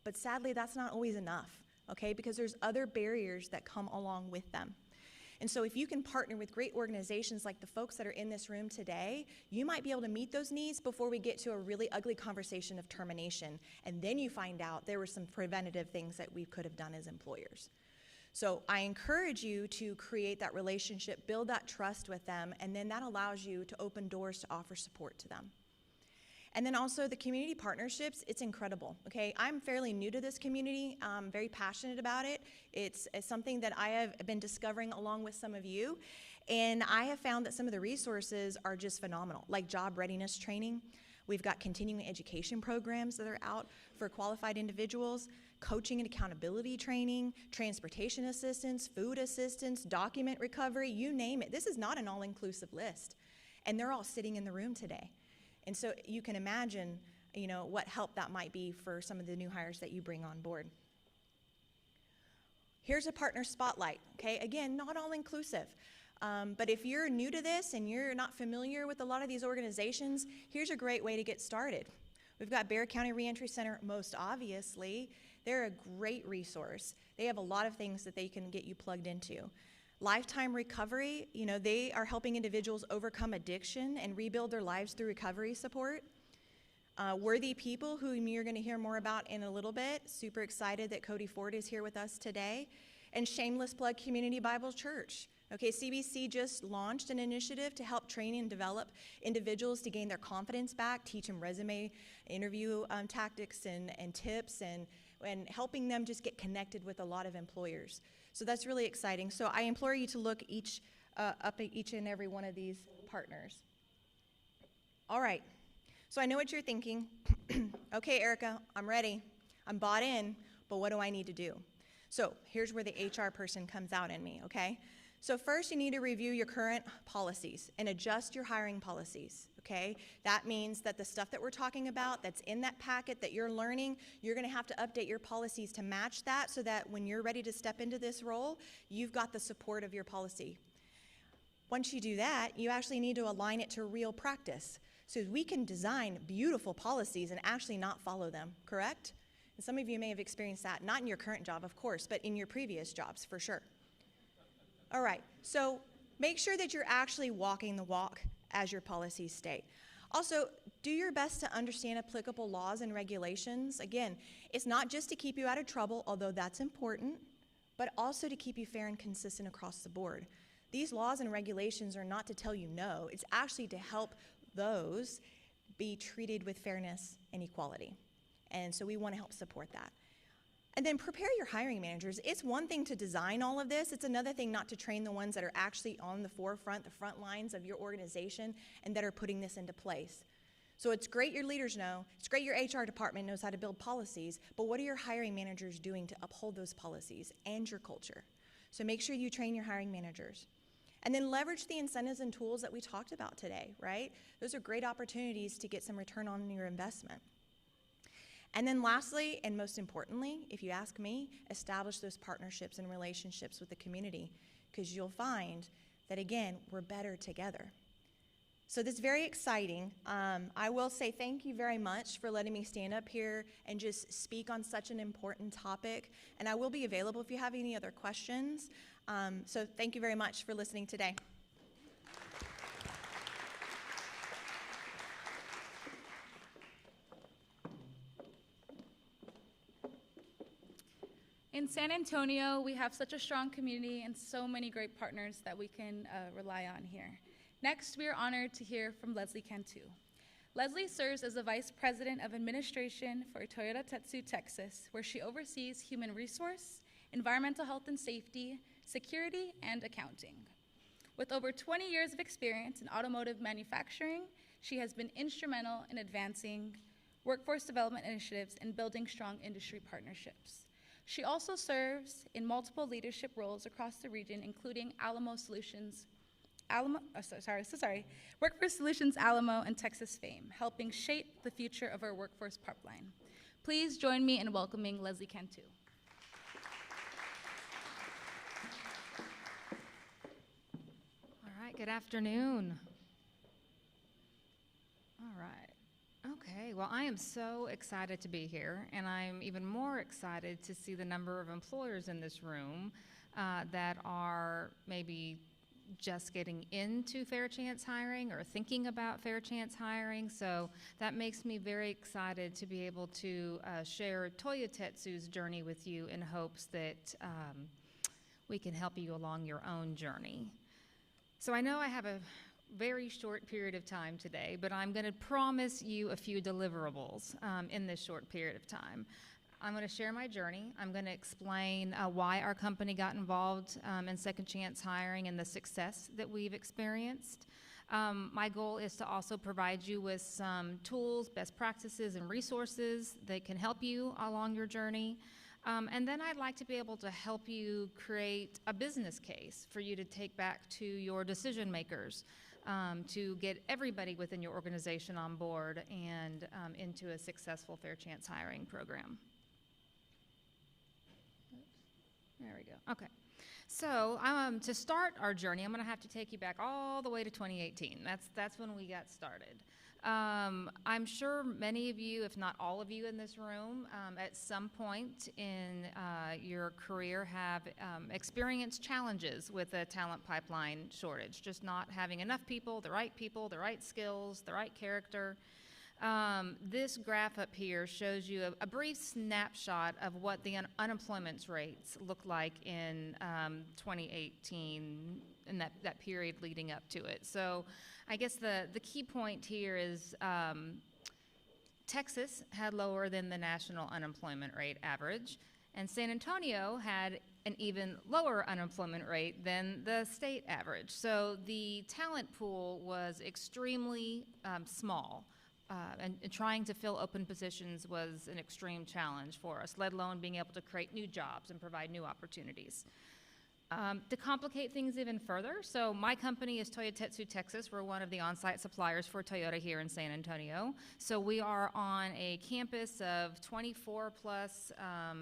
but sadly, that's not always enough, okay? Because there's other barriers that come along with them. And so if you can partner with great organizations like the folks that are in this room today, you might be able to meet those needs before we get to a really ugly conversation of termination. And then you find out there were some preventative things that we could have done as employers. So I encourage you to create that relationship, build that trust with them, and then that allows you to open doors to offer support to them. And then also the community partnerships, it's incredible, okay? I'm fairly new to this community. I'm very passionate about it. It's something that I have been discovering along with some of you. And I have found that some of the resources are just phenomenal, like job readiness training. We've got continuing education programs that are out for qualified individuals, coaching and accountability training, transportation assistance, food assistance, document recovery, you name it. This is not an all-inclusive list. And they're all sitting in the room today. And so you can imagine, you know, what help that might be for some of the new hires that you bring on board. Here's a partner spotlight, okay? Again, not all inclusive. But if you're new to this and you're not familiar with a lot of these organizations, here's a great way to get started. We've got Bexar County Reentry Center, most obviously. They're a great resource. They have a lot of things that they can get you plugged into. Lifetime Recovery, you know, they are helping individuals overcome addiction and rebuild their lives through recovery support. Worthy People, whom you're going to hear more about in a little bit. Super excited that Cody Ford is here with us today. And shameless plug, Community Bible Church. Okay, CBC just launched an initiative to help train and develop individuals to gain their confidence back, teach them resume, interview tactics and tips, and helping them just get connected with a lot of employers. So that's really exciting. So I implore you to look up at each and every one of these partners. All right, so I know what you're thinking. Okay, Erica, I'm ready. I'm bought in, but what do I need to do? So here's where the HR person comes out in me, okay? So first you need to review your current policies and adjust your hiring policies, okay? That means that the stuff that we're talking about that's in that packet that you're learning, you're gonna have to update your policies to match that so that when you're ready to step into this role, you've got the support of your policy. Once you do that, you actually need to align it to real practice. So we can design beautiful policies and actually not follow them, correct? And some of you may have experienced that, not in your current job, of course, but in your previous jobs, for sure. All right, so make sure that you're actually walking the walk as your policies state. Also, do your best to understand applicable laws and regulations. Again, it's not just to keep you out of trouble, although that's important, but also to keep you fair and consistent across the board. These laws and regulations are not to tell you no, it's actually to help those be treated with fairness and equality. And so we want to help support that. And then prepare your hiring managers. It's one thing to design all of this. It's another thing not to train the ones that are actually on the forefront, the front lines of your organization, and that are putting this into place. So it's great your leaders know. It's great your HR department knows how to build policies, but what are your hiring managers doing to uphold those policies and your culture? So make sure you train your hiring managers. And then leverage the incentives and tools that we talked about today, right? Those are great opportunities to get some return on your investment. And then lastly, and most importantly, if you ask me, establish those partnerships and relationships with the community, because you'll find that, again, we're better together. So this is very exciting. I will say thank you very much for letting me stand up here and just speak on such an important topic. And I will be available if you have any other questions. So thank you very much for listening today. In San Antonio, we have such a strong community and so many great partners that we can rely on here. Next, we are honored to hear from Leslie Cantu. Leslie serves as the Vice President of Administration for Toyotetsu, Texas, where she oversees human resource, environmental health and safety, security, and accounting. With over 20 years of experience in automotive manufacturing, she has been instrumental in advancing workforce development initiatives and building strong industry partnerships. She also serves in multiple leadership roles across the region, including Workforce Solutions Alamo and Texas Fame, helping shape the future of our workforce pipeline. Please join me in welcoming Leslie Cantu. All right, good afternoon. All right. Okay, well, I am so excited to be here, and I'm even more excited to see the number of employers in this room that are maybe just getting into fair chance hiring or thinking about fair chance hiring. So that makes me very excited to be able to share Toyotetsu's journey with you in hopes that we can help you along your own journey. So I know I have a very short period of time today, but I'm going to promise you a few deliverables in this short period of time. I'm going to share my journey. I'm going to explain why our company got involved in second chance hiring and the success that we've experienced. My goal is to also provide you with some tools, best practices, and resources that can help you along your journey. And then I'd like to be able to help you create a business case for you to take back to your decision makers, to get everybody within your organization on board and into a successful fair chance hiring program. There we go. Okay. So to start our journey, I'm going to have to take you back all the way to 2018. That's when we got started. I'm sure many of you, if not all of you in this room, at some point in your career have experienced challenges with a talent pipeline shortage, just not having enough people, the right skills, the right character. This graph up here shows you a brief snapshot of what the unemployment rates look like in 2018 and that period leading up to it. So I guess the key point here is Texas had lower than the national unemployment rate average, and San Antonio had an even lower unemployment rate than the state average. So the talent pool was extremely small. And trying to fill open positions was an extreme challenge for us, let alone being able to create new jobs and provide new opportunities. To complicate things even further, so my company is Toyotetsu, Texas. We're one of the on-site suppliers for Toyota here in San Antonio. So we are on a campus of 24 plus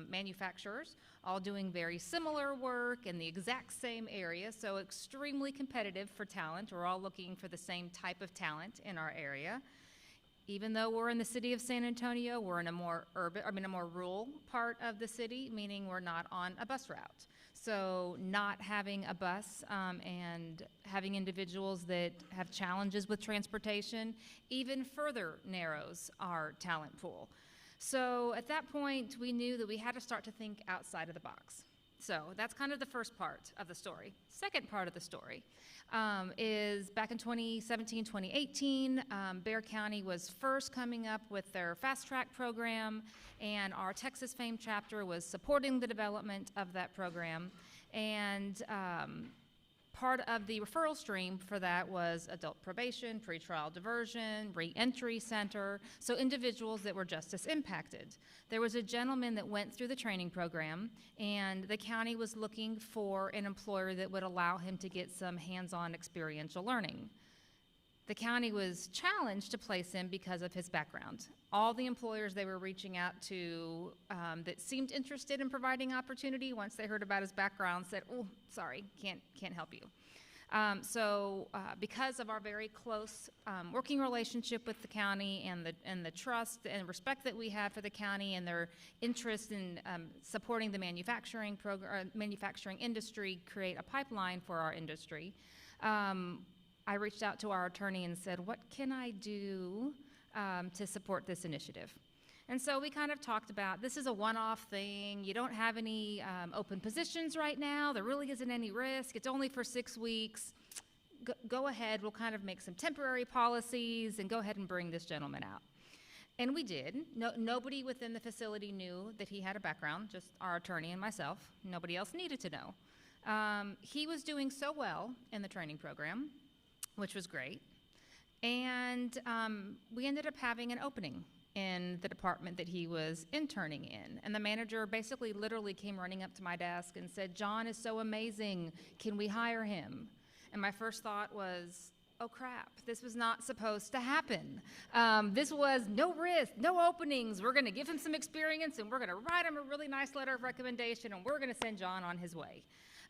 manufacturers, all doing very similar work in the exact same area, so extremely competitive for talent. We're all looking for the same type of talent in our area. Even though we're in the city of San Antonio, we're in a more rural part of the city, meaning we're not on a bus route. So not having a bus and having individuals that have challenges with transportation even further narrows our talent pool. So at that point, we knew that we had to start to think outside of the box. So that's kind of the first part of the story. Second part of the story is back in 2017, 2018, Bexar County was first coming up with their fast track program, and our Texas Fame chapter was supporting the development of that program. And part of the referral stream for that was adult probation, pretrial diversion, reentry center, so individuals that were justice impacted. There was a gentleman that went through the training program, and the county was looking for an employer that would allow him to get some hands-on experiential learning. The county was challenged to place him because of his background. All the employers they were reaching out to that seemed interested in providing opportunity, once they heard about his background, said, "Oh, sorry, can't help you." Because of our very close working relationship with the county and the trust and respect that we have for the county and their interest in supporting the manufacturing industry, create a pipeline for our industry, I reached out to our attorney and said, what can I do to support this initiative? And so we kind of talked about, this is a one-off thing. You don't have any open positions right now. There really isn't any risk. It's only for 6 weeks. Go ahead. We'll kind of make some temporary policies and go ahead and bring this gentleman out. And we did. Nobody within the facility knew that he had a background, just our attorney and myself. Nobody else needed to know. He was doing so well in the training program, which was great. And we ended up having an opening in the department that he was interning in. And the manager basically literally came running up to my desk and said, John is so amazing, can we hire him? And my first thought was, oh crap, this was not supposed to happen. This was no risk, no openings. We're gonna give him some experience and we're gonna write him a really nice letter of recommendation and we're gonna send John on his way.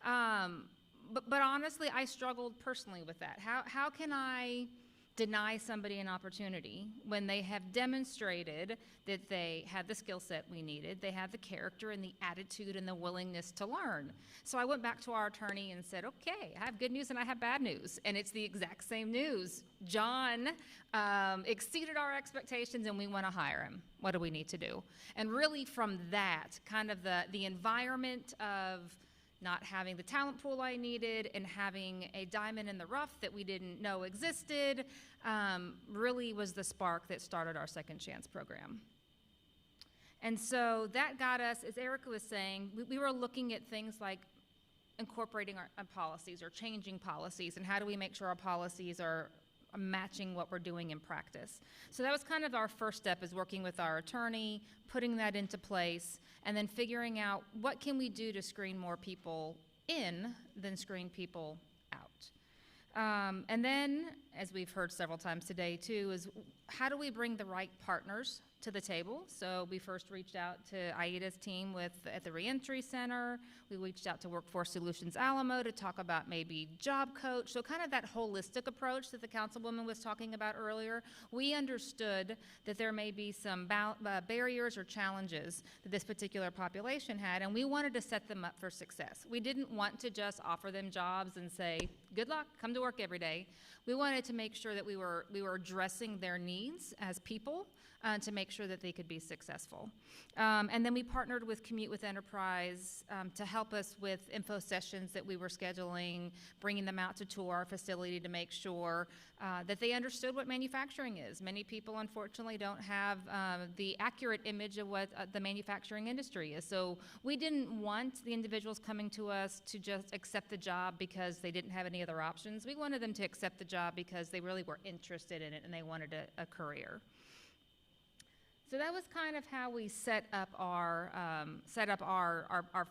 But honestly, I struggled personally with that. How can I deny somebody an opportunity when they have demonstrated that they had the skill set we needed, they had the character and the attitude and the willingness to learn? So I went back to our attorney and said, okay, I have good news and I have bad news, and it's the exact same news. John exceeded our expectations and we want to hire him. What do we need to do? And really from that, kind of the environment of not having the talent pool I needed and having a diamond in the rough that we didn't know existed, really was the spark that started our Second Chance program. And so that got us, as Erica was saying, we were looking at things like incorporating our policies or changing policies, and how do we make sure our policies are matching what we're doing in practice. So that was kind of our first step, is working with our attorney, putting that into place, and then figuring out what can we do to screen more people in than screen people out. And then, as we've heard several times today too, is how do we bring the right partners to the table? So we first reached out to Aida's team at the Reentry Center. We reached out to Workforce Solutions Alamo to talk about maybe job coach. So kind of that holistic approach that the Councilwoman was talking about earlier. We understood that there may be some barriers or challenges that this particular population had, and we wanted to set them up for success. We didn't want to just offer them jobs and say, good luck, come to work every day. We wanted to make sure that we were addressing their needs as people, to make sure that they could be successful. And then we partnered with Commute with Enterprise to help us with info sessions that we were scheduling, bringing them out to tour our facility to make sure that they understood what manufacturing is. Many people, unfortunately, don't have the accurate image of what the manufacturing industry is. So we didn't want the individuals coming to us to just accept the job because they didn't have any other options. We wanted them to accept the job because they really were interested in it and they wanted a career. So that was kind of how we set up our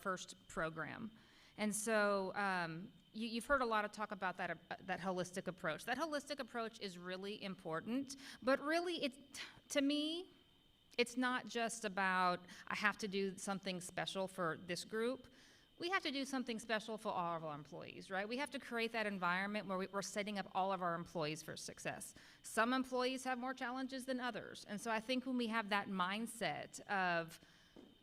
first program. And so you've heard a lot of talk about that holistic approach. That holistic approach is really important, but really to me, it's not just about I have to do something special for this group. We have to do something special for all of our employees, right? We have to create that environment where we're setting up all of our employees for success. Some employees have more challenges than others. And so I think when we have that mindset of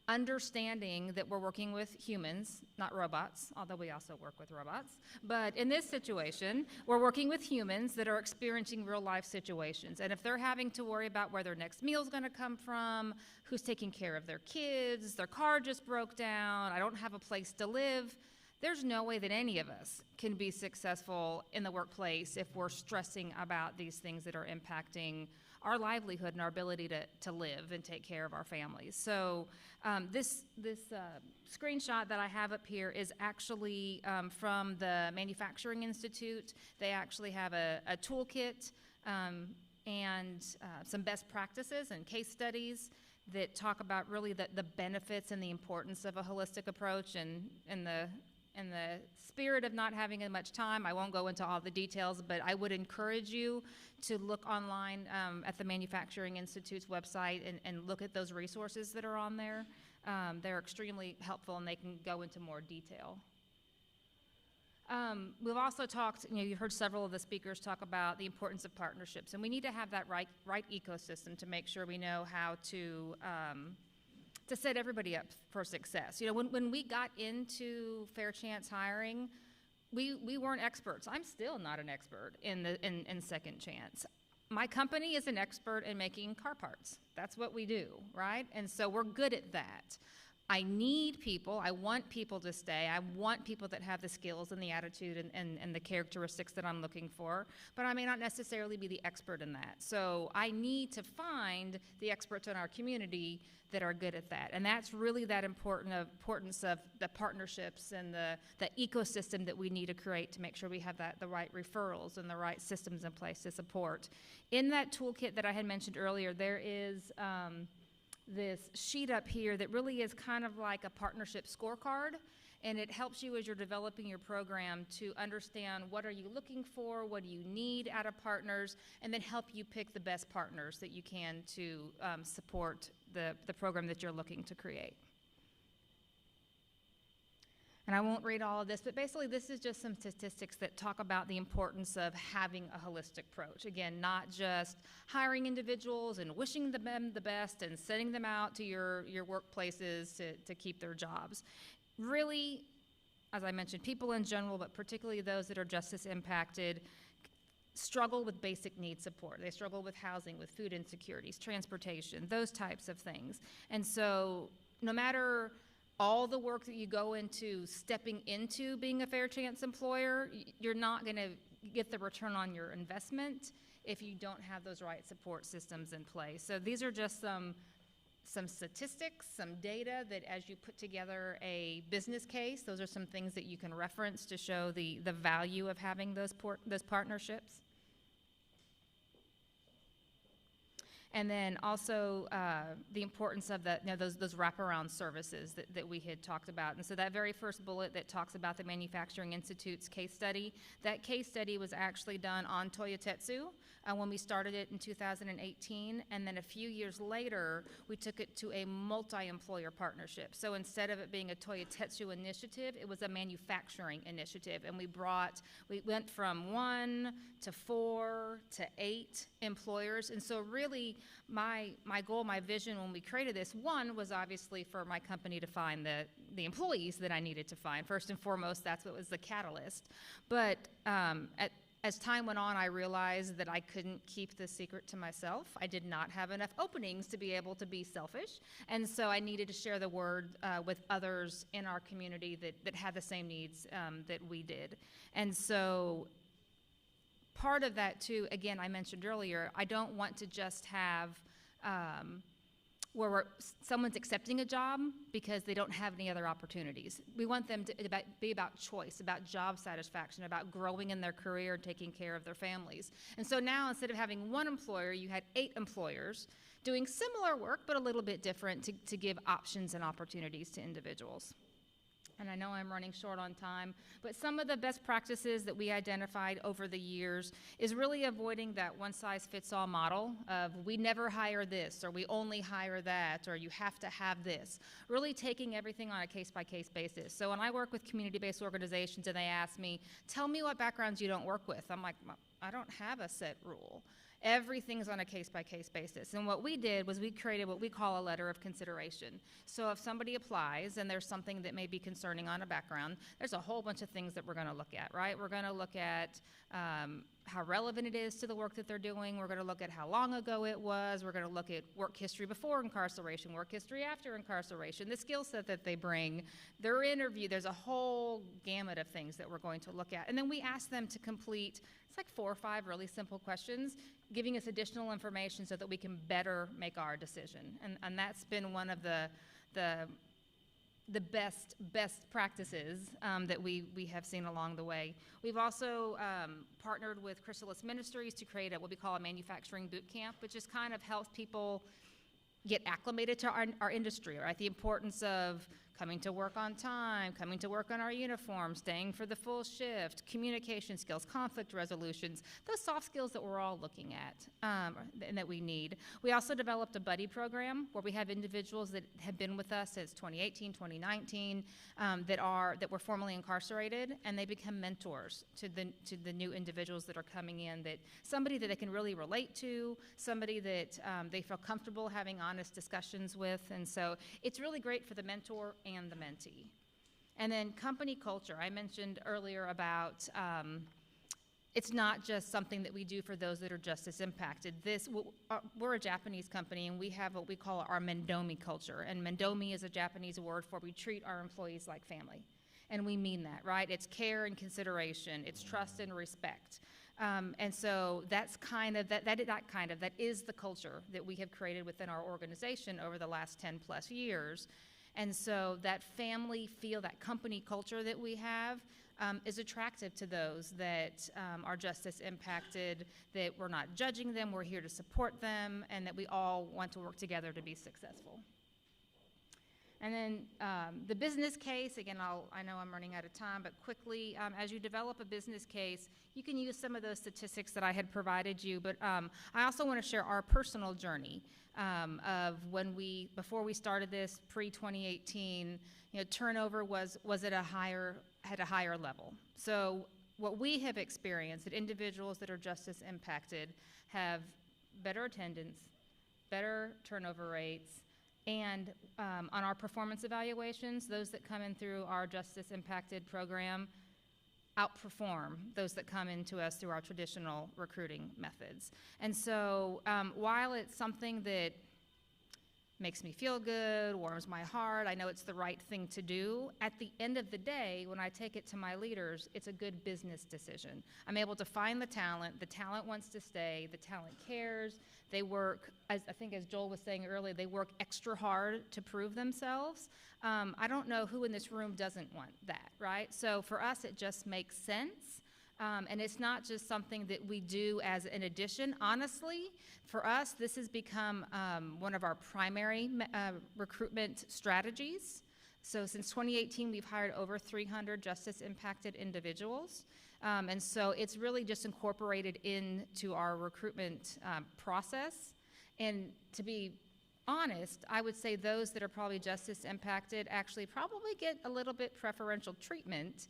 understanding that we're working with humans, not robots, although we also work with robots, but in this situation, we're working with humans that are experiencing real life situations. And if they're having to worry about where their next meal is going to come from, who's taking care of their kids, their car just broke down, I don't have a place to live, there's no way that any of us can be successful in the workplace if we're stressing about these things that are impacting our livelihood and our ability to live and take care of our families. So this screenshot that I have up here is actually from the Manufacturing Institute. They actually have a toolkit and some best practices and case studies that talk about really the benefits and the importance of a holistic approach. And in the spirit of not having much time, I won't go into all the details, but I would encourage you to look online at the Manufacturing Institute's website and look at those resources that are on there. They're extremely helpful and they can go into more detail. We've also talked, you've heard several of the speakers talk about the importance of partnerships, and we need to have that right ecosystem to make sure we know how to set everybody up for success. When we got into fair chance hiring, we weren't experts. I'm still not an expert in second chance. My company is an expert in making car parts. That's what we do, right? And so we're good at that. I need people. I want people to stay. I want people that have the skills and the attitude and the characteristics that I'm looking for, but I may not necessarily be the expert in that. So I need to find the experts in our community that are good at that. And that's really that importance of the partnerships and the ecosystem that we need to create to make sure we have the right referrals and the right systems in place to support. In that toolkit that I had mentioned earlier, there is this sheet up here that really is kind of like a partnership scorecard, and it helps you as you're developing your program to understand what are you looking for, what do you need out of partners, and then help you pick the best partners that you can to support the program that you're looking to create. And I won't read all of this, but basically this is just some statistics that talk about the importance of having a holistic approach. Again, not just hiring individuals and wishing them the best and sending them out to your workplaces to keep their jobs. Really, as I mentioned, people in general, but particularly those that are justice impacted, struggle with basic need support. They struggle with housing, with food insecurities, transportation, those types of things. And so no matter all the work that you go into stepping into being a fair chance employer, you're not going to get the return on your investment if you don't have those right support systems in place. So these are just some statistics, some data that as you put together a business case, those are some things that you can reference to show the value of having those partnerships. And then also the importance of those wraparound services that we had talked about. And so that very first bullet that talks about the Manufacturing Institute's case study, that case study was actually done on Toyotetsu when we started it in 2018. And then a few years later, we took it to a multi-employer partnership. So instead of it being a Toyotetsu initiative, it was a manufacturing initiative. And we went from 1 to 4 to 8 employers. And so really, my goal, my vision when we created this, one was obviously for my company to find the employees that I needed to find. First and foremost, that's what was the catalyst. But as time went on, I realized that I couldn't keep this secret to myself. I did not have enough openings to be able to be selfish. And so I needed to share the word with others in our community that had the same needs that we did. And so part of that too, again, I mentioned earlier, I don't want to just have where someone's accepting a job because they don't have any other opportunities. We want them to be about choice, about job satisfaction, about growing in their career and taking care of their families. And so now instead of having one employer, you had 8 employers doing similar work but a little bit different to give options and opportunities to individuals. And I know I'm running short on time, but some of the best practices that we identified over the years is really avoiding that one-size-fits-all model of we never hire this, or we only hire that, or you have to have this. Really taking everything on a case-by-case basis. So when I work with community-based organizations and they ask me, tell me what backgrounds you don't work with, I'm like, I don't have a set rule. Everything's on a case-by-case basis. And what we did was we created what we call a letter of consideration. So if somebody applies and there's something that may be concerning on a background, there's a whole bunch of things that we're going to look at, right? We're going to look at how relevant it is to the work that they're doing. We're going to look at how long ago it was. We're going to look at work history before incarceration, work history after incarceration, the skill set that they bring, their interview. There's a whole gamut of things that we're going to look at. And then we ask them to complete, it's like 4 or 5 really simple questions, giving us additional information so that we can better make our decision. And that's been one of the best practices that we have seen along the way. We've also partnered with Chrysalis Ministries to create what we call a manufacturing boot camp, which just kind of helps people get acclimated to our industry, right? The importance of coming to work on time, coming to work on our uniform, staying for the full shift, communication skills, conflict resolutions, those soft skills that we're all looking at and that we need. We also developed a buddy program where we have individuals that have been with us since 2018, 2019, that were formerly incarcerated, and they become mentors to the new individuals that are coming in, that somebody that they can really relate to, somebody that they feel comfortable having honest discussions with, and so it's really great for the mentor and the mentee. And then company culture, I mentioned earlier about it's not just something that we do for those that are justice impacted. We're a Japanese company, and we have what we call our Mendomi culture, and Mendomi is a Japanese word for we treat our employees like family. And we mean that, right? It's care and consideration, it's trust and respect. And so that's that is the culture that we have created within our organization over the last 10 plus years. And so that family feel, that company culture that we have is attractive to those that are justice impacted, that we're not judging them, we're here to support them, and that we all want to work together to be successful. And then the business case, again, I know I'm running out of time, but quickly, as you develop a business case, you can use some of those statistics that I had provided you, but I also want to share our personal journey of before we started this, pre-2018, turnover was at a higher level. So what we have experienced, that individuals that are justice impacted have better attendance, better turnover rates, and on our performance evaluations, those that come in through our Justice Impacted program outperform those that come into us through our traditional recruiting methods. And so while it's something that makes me feel good, warms my heart, I know it's the right thing to do, at the end of the day, when I take it to my leaders, it's a good business decision. I'm able to find the talent wants to stay, the talent cares, they work, as Joel was saying earlier, they work extra hard to prove themselves. I don't know who in this room doesn't want that, right? So for us, it just makes sense. And it's not just something that we do as an addition. Honestly, for us, this has become one of our primary recruitment strategies. So since 2018, we've hired over 300 justice-impacted individuals. And so it's really just incorporated into our recruitment process. And to be honest, I would say those that are probably justice impacted actually probably get a little bit preferential treatment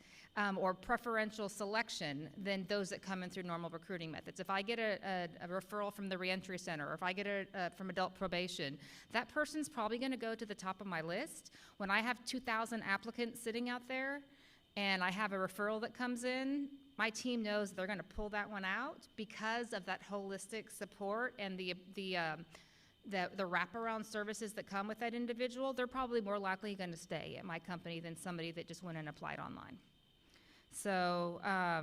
or preferential selection than those that come in through normal recruiting methods. If I get a referral from the Reentry Center, or if I get from adult probation, that person's probably gonna go to the top of my list. When I have 2,000 applicants sitting out there and I have a referral that comes in, my team knows they're gonna pull that one out because of that holistic support and the wraparound services that come with that individual. They're probably more likely going to stay at my company than somebody that just went and applied online. So I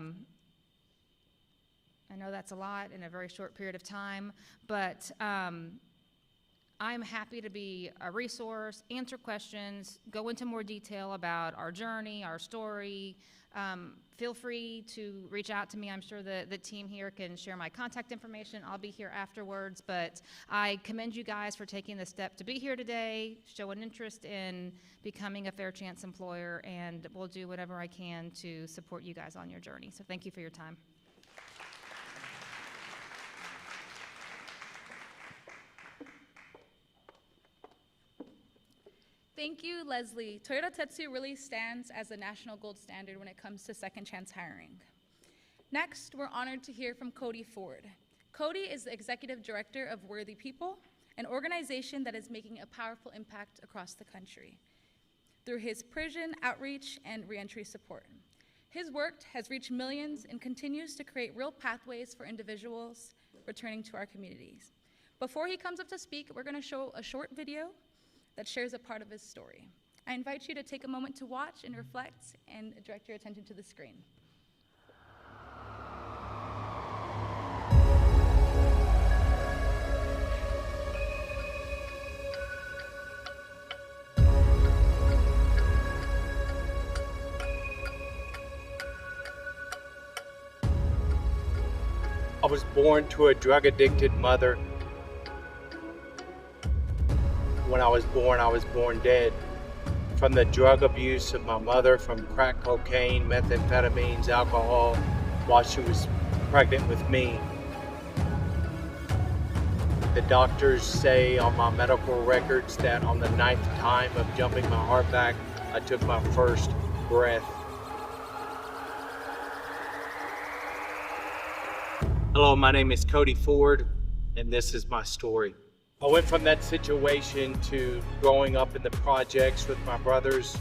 know that's a lot in a very short period of time, but I'm happy to be a resource, answer questions, go into more detail about our journey, our story. Feel free to reach out to me. I'm sure the team here can share my contact information. I'll be here afterwards, but I commend you guys for taking the step to be here today, show an interest in becoming a fair chance employer, and we'll do whatever I can to support you guys on your journey. So thank you for your time. Thank you, Leslie. Toyotetsu really stands as a national gold standard when it comes to second chance hiring. Next, we're honored to hear from Cody Ford. Cody is the Executive Director of Worthy People, an organization that is making a powerful impact across the country through his prison outreach and reentry support. His work has reached millions and continues to create real pathways for individuals returning to our communities. Before he comes up to speak, we're going to show a short video that shares a part of his story. I invite you to take a moment to watch and reflect and direct your attention to the screen. I was born to a drug-addicted mother. When I was born dead. from the drug abuse of my mother, from crack cocaine, methamphetamines, alcohol, while she was pregnant with me. The doctors say on my medical records that on the 9th time of jumping my heart back, I took my first breath. Hello, my name is Cody Ford, and this is my story. I went from that situation to growing up in the projects with my brothers,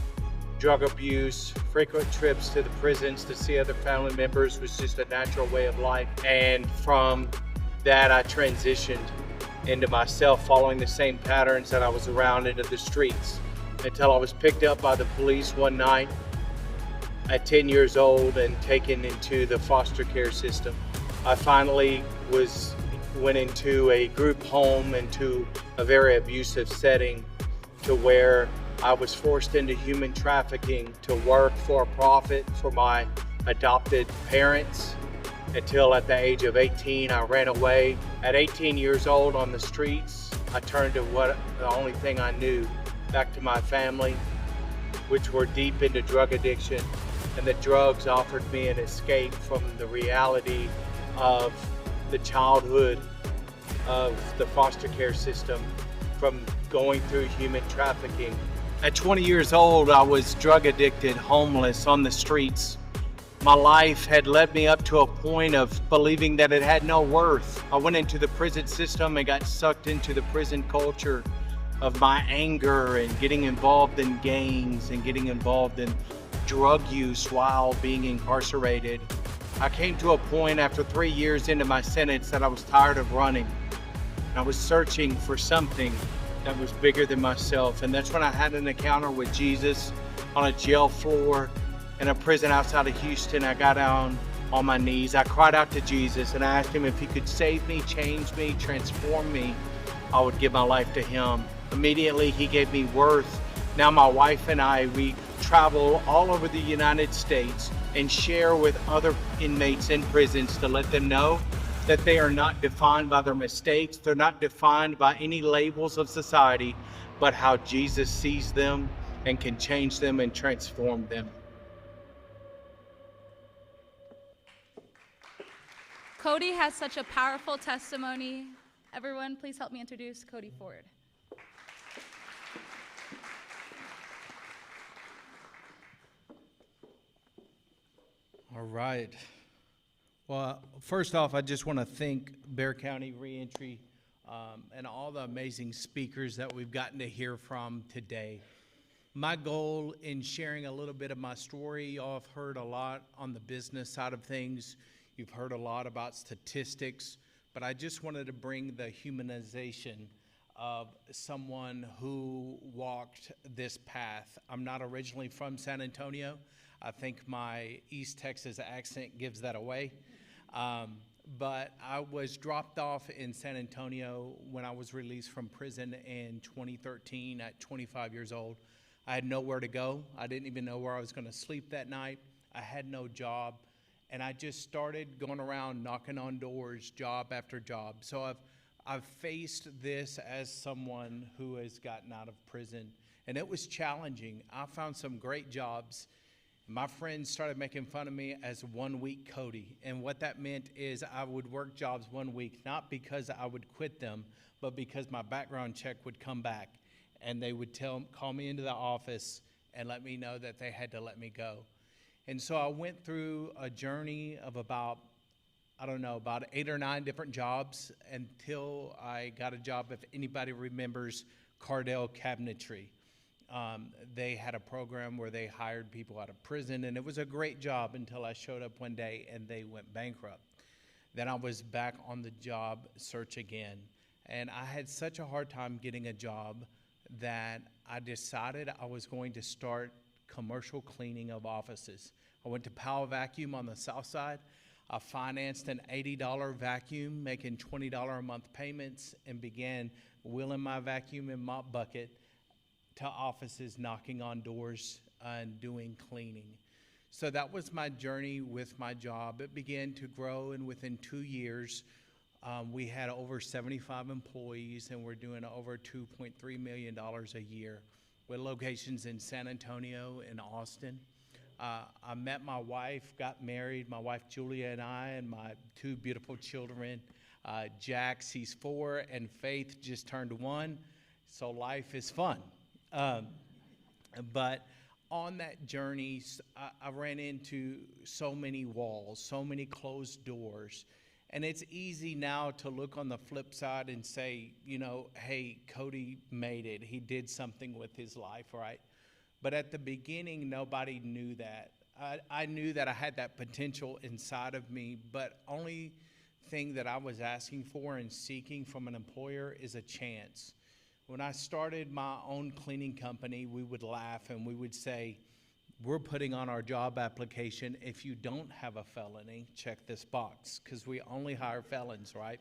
drug abuse, frequent trips to the prisons to see other family members was just a natural way of life. And from that, I transitioned into myself, following the same patterns that I was around into the streets, until I was picked up by the police one night at 10 years old and taken into the foster care system. I finally went into a group home, into a very abusive setting, to where I was forced into human trafficking to work for a profit for my adopted parents, until at the age of 18 I ran away. At 18 years old on the streets, I turned to the only thing I knew, back to my family, which were deep into drug addiction, and the drugs offered me an escape from the reality of the childhood of the foster care system, from going through human trafficking. At 20 years old, I was drug addicted, homeless, on the streets. My life had led me up to a point of believing that it had no worth. I went into the prison system and got sucked into the prison culture of my anger and getting involved in gangs and getting involved in drug use while being incarcerated. I came to a point after 3 years into my sentence that I was tired of running. I was searching for something that was bigger than myself. And that's when I had an encounter with Jesus on a jail floor in a prison outside of Houston. I got down on my knees. I cried out to Jesus and I asked him if he could save me, change me, transform me. I would give my life to him. Immediately, he gave me worth. Now my wife and I, we travel all over the United States and share with other inmates in prisons to let them know that they are not defined by their mistakes. They're not defined by any labels of society, but how Jesus sees them and can change them and transform them. Cody has such a powerful testimony. Everyone, please help me introduce Cody Ford. All right. Well, first off, I just want to thank Bexar County Reentry and all the amazing speakers that we've gotten to hear from today. My goal in sharing a little bit of my story, y'all have heard a lot on the business side of things. You've heard a lot about statistics, but I just wanted to bring the humanization of someone who walked this path. I'm not originally from San Antonio. I think my East Texas accent gives that away. But I was dropped off in San Antonio when I was released from prison in 2013 at 25 years old. I had nowhere to go. I didn't even know where I was going to sleep that night. I had no job. And I just started going around knocking on doors, job after job. So I've faced this as someone who has gotten out of prison. And it was challenging. I found some great jobs. My friends started making fun of me as 1 week Cody. And what that meant is I would work jobs 1 week, not because I would quit them, but because my background check would come back. And they would call me into the office and let me know that they had to let me go. And so I went through a journey of about 8 or 9 different jobs until I got a job, if anybody remembers, Cardell Cabinetry. They had a program where they hired people out of prison, and it was a great job until I showed up one day and they went bankrupt. Then I was back on the job search again, and I had such a hard time getting a job that I decided I was going to start commercial cleaning of offices. I went to Powell Vacuum on the south side. I financed an $80 vacuum, making $20 a month payments, and began wheeling my vacuum and mop bucket to offices, knocking on doors and doing cleaning. So that was my journey with my job. It began to grow, and within 2 years, we had over 75 employees, and we're doing over $2.3 million a year. with locations in San Antonio and Austin. I met my wife, got married, my wife Julia and I, and my two beautiful children. Jax, he's 4, and Faith just turned 1, so life is fun. But on that journey, I ran into so many walls, so many closed doors. And it's easy now to look on the flip side and say, you know, hey, Cody made it. He did something with his life, right? But at the beginning, nobody knew that. I knew that I had that potential inside of me, but only thing that I was asking for and seeking from an employer is a chance. When I started my own cleaning company, we would laugh and we would say, we're putting on our job application, if you don't have a felony, check this box, because we only hire felons, right?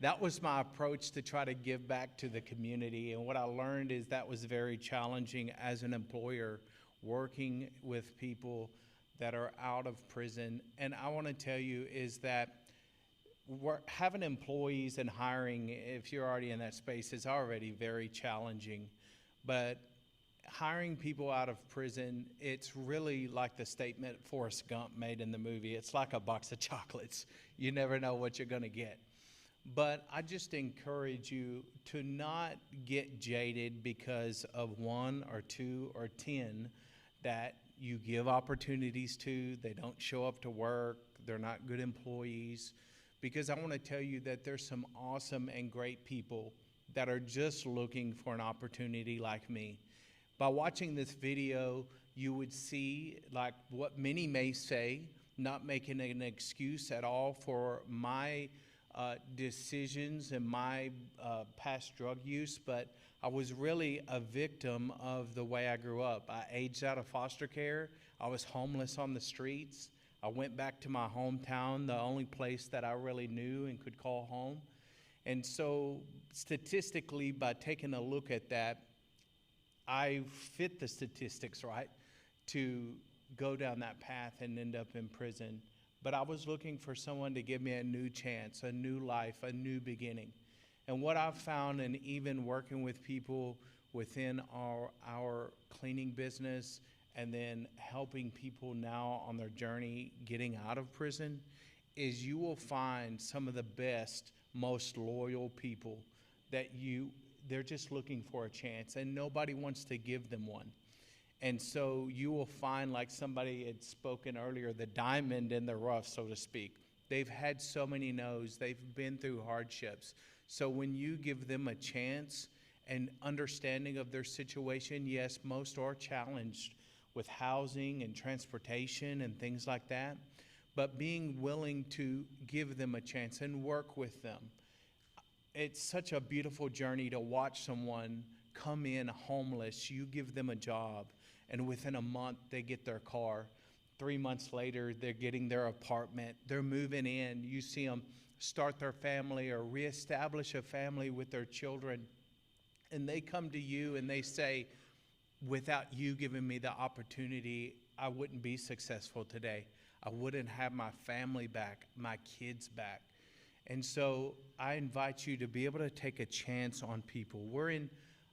That was my approach to try to give back to the community. And what I learned is that was very challenging as an employer, working with people that are out of prison. And I want to tell you is that having employees and hiring, if you're already in that space, is already very challenging. But hiring people out of prison, it's really like the statement Forrest Gump made in the movie. It's like a box of chocolates. You never know what you're going to get. But I just encourage you to not get jaded because of 1 or 2 or 10 that you give opportunities to. They don't show up to work. They're not good employees. Because I want to tell you that there's some awesome and great people that are just looking for an opportunity like me. By watching this video, you would see like what many may say, not making an excuse at all for my decisions and my past drug use, but I was really a victim of the way I grew up. I aged out of foster care. I was homeless on the streets. I went back to my hometown, the only place that I really knew and could call home. And so statistically, by taking a look at that, I fit the statistics, right, to go down that path and end up in prison. But I was looking for someone to give me a new chance, a new life, a new beginning. And what I've found, and even working with people within our cleaning business, and then helping people now on their journey getting out of prison, is you will find some of the best, most loyal people that they're just looking for a chance, and nobody wants to give them one. And so you will find, like somebody had spoken earlier, the diamond in the rough, so to speak. They've had so many no's. They've been through hardships. So when you give them a chance and understanding of their situation, yes, most are challenged with housing and transportation and things like that, but being willing to give them a chance and work with them. It's such a beautiful journey to watch someone come in homeless, you give them a job, and within a month they get their car. 3 months later, they're getting their apartment, they're moving in, you see them start their family or reestablish a family with their children, and they come to you and they say, without you giving me the opportunity, I wouldn't be successful today. I wouldn't have my family back, my kids back. And so I invite you to be able to take a chance on people. We're in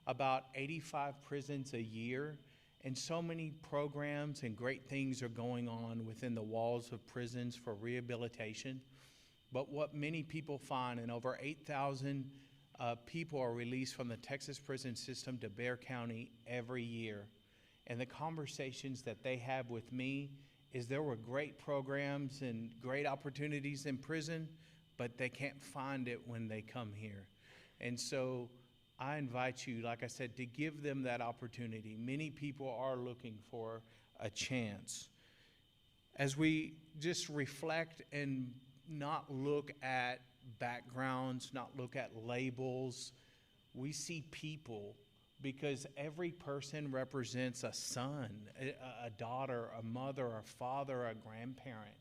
about 85 prisons a year, and so many programs and great things are going on within the walls of prisons for rehabilitation. But what many people find, and over 8,000 people are released from the Texas prison system to Bexar County every year. And the conversations that they have with me is there were great programs and great opportunities in prison, but they can't find it when they come here. And so I invite you, like I said, to give them that opportunity. Many people are looking for a chance. As we just reflect and not look at backgrounds, not look at labels, we see people, because every person represents a son, a daughter, a mother, a father, a grandparent,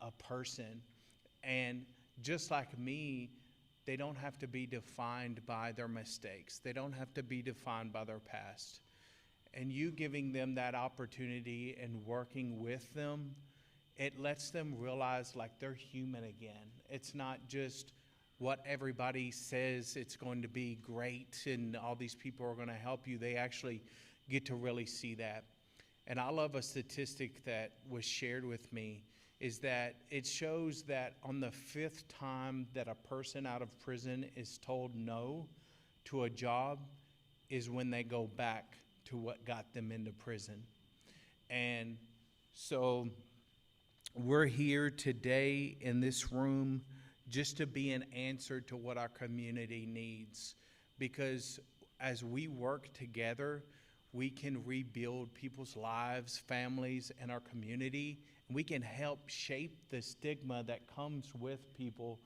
a person. And just like me, they don't have to be defined by their mistakes. They don't have to be defined by their past. And you giving them that opportunity and working with them, it lets them realize like they're human again. It's not just what everybody says it's going to be great and all these people are going to help you. They actually get to really see that. And I love a statistic that was shared with me, is that it shows that on the 5th time that a person out of prison is told no to a job is when they go back to what got them into prison. And so we're here today in this room just to be an answer to what our community needs. Because as we work together, we can rebuild people's lives, families, and our community. And we can help shape the stigma that comes with people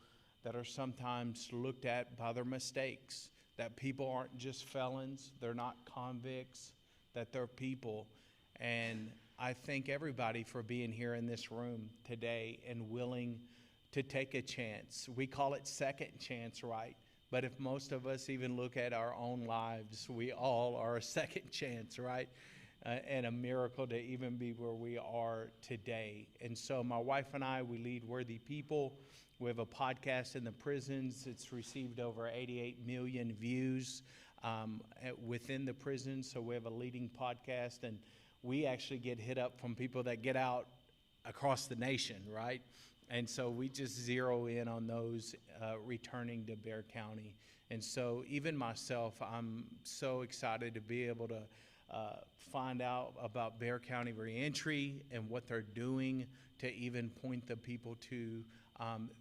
that are sometimes looked at by their mistakes. That people aren't just felons, they're not convicts, that they're people. And I thank everybody for being here in this room today and willing to take a chance. We call it second chance, right? But if most of us even look at our own lives, we all are a second chance, right? And a miracle to even be where we are today. And so my wife and I, we lead Worthy People. We have a podcast in the prisons. It's received over 88 million views within the prison. So we have a leading podcast, and we actually get hit up from people that get out across the nation, right? And so we just zero in on those returning to Bexar County. And so even myself, I'm so excited to be able to find out about Bexar County Reentry and what they're doing to even point the people to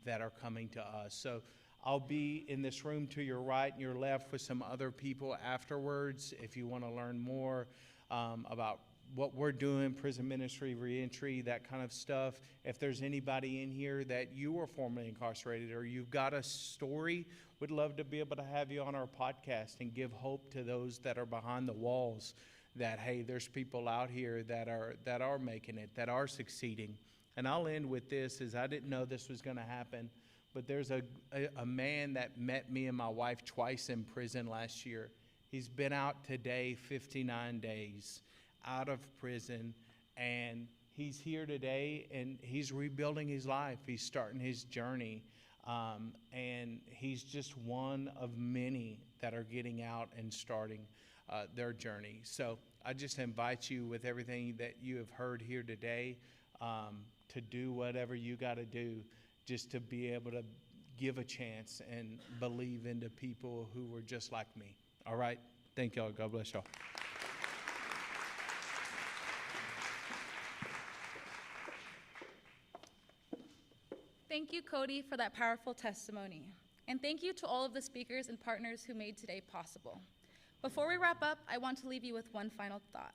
that are coming to us. So I'll be in this room to your right and your left with some other people afterwards if you want to learn more about what we're doing, prison ministry, reentry, that kind of stuff. If there's anybody in here that you were formerly incarcerated or you've got a story, we'd love to be able to have you on our podcast and give hope to those that are behind the walls that, hey, there's people out here that are making it, that are succeeding. And I'll end with this, is I didn't know this was going to happen, but there's a man that met me and my wife twice in prison last year. He's been out today 59 days. Out of prison, and he's here today and he's rebuilding his life. He's starting his journey, and he's just one of many that are getting out and starting their journey. So I just invite you, with everything that you have heard here today, to do whatever you got to do just to be able to give a chance and believe into people who were just like me. All right? Thank y'all. God bless y'all. Thank you, Cody, for that powerful testimony. And thank you to all of the speakers and partners who made today possible. Before we wrap up, I want to leave you with one final thought.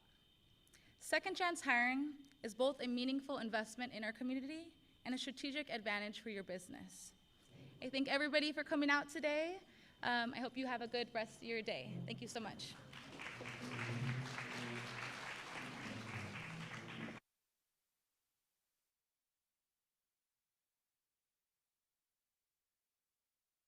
Second chance hiring is both a meaningful investment in our community and a strategic advantage for your business. I thank everybody for coming out today. I hope you have a good rest of your day. Thank you so much.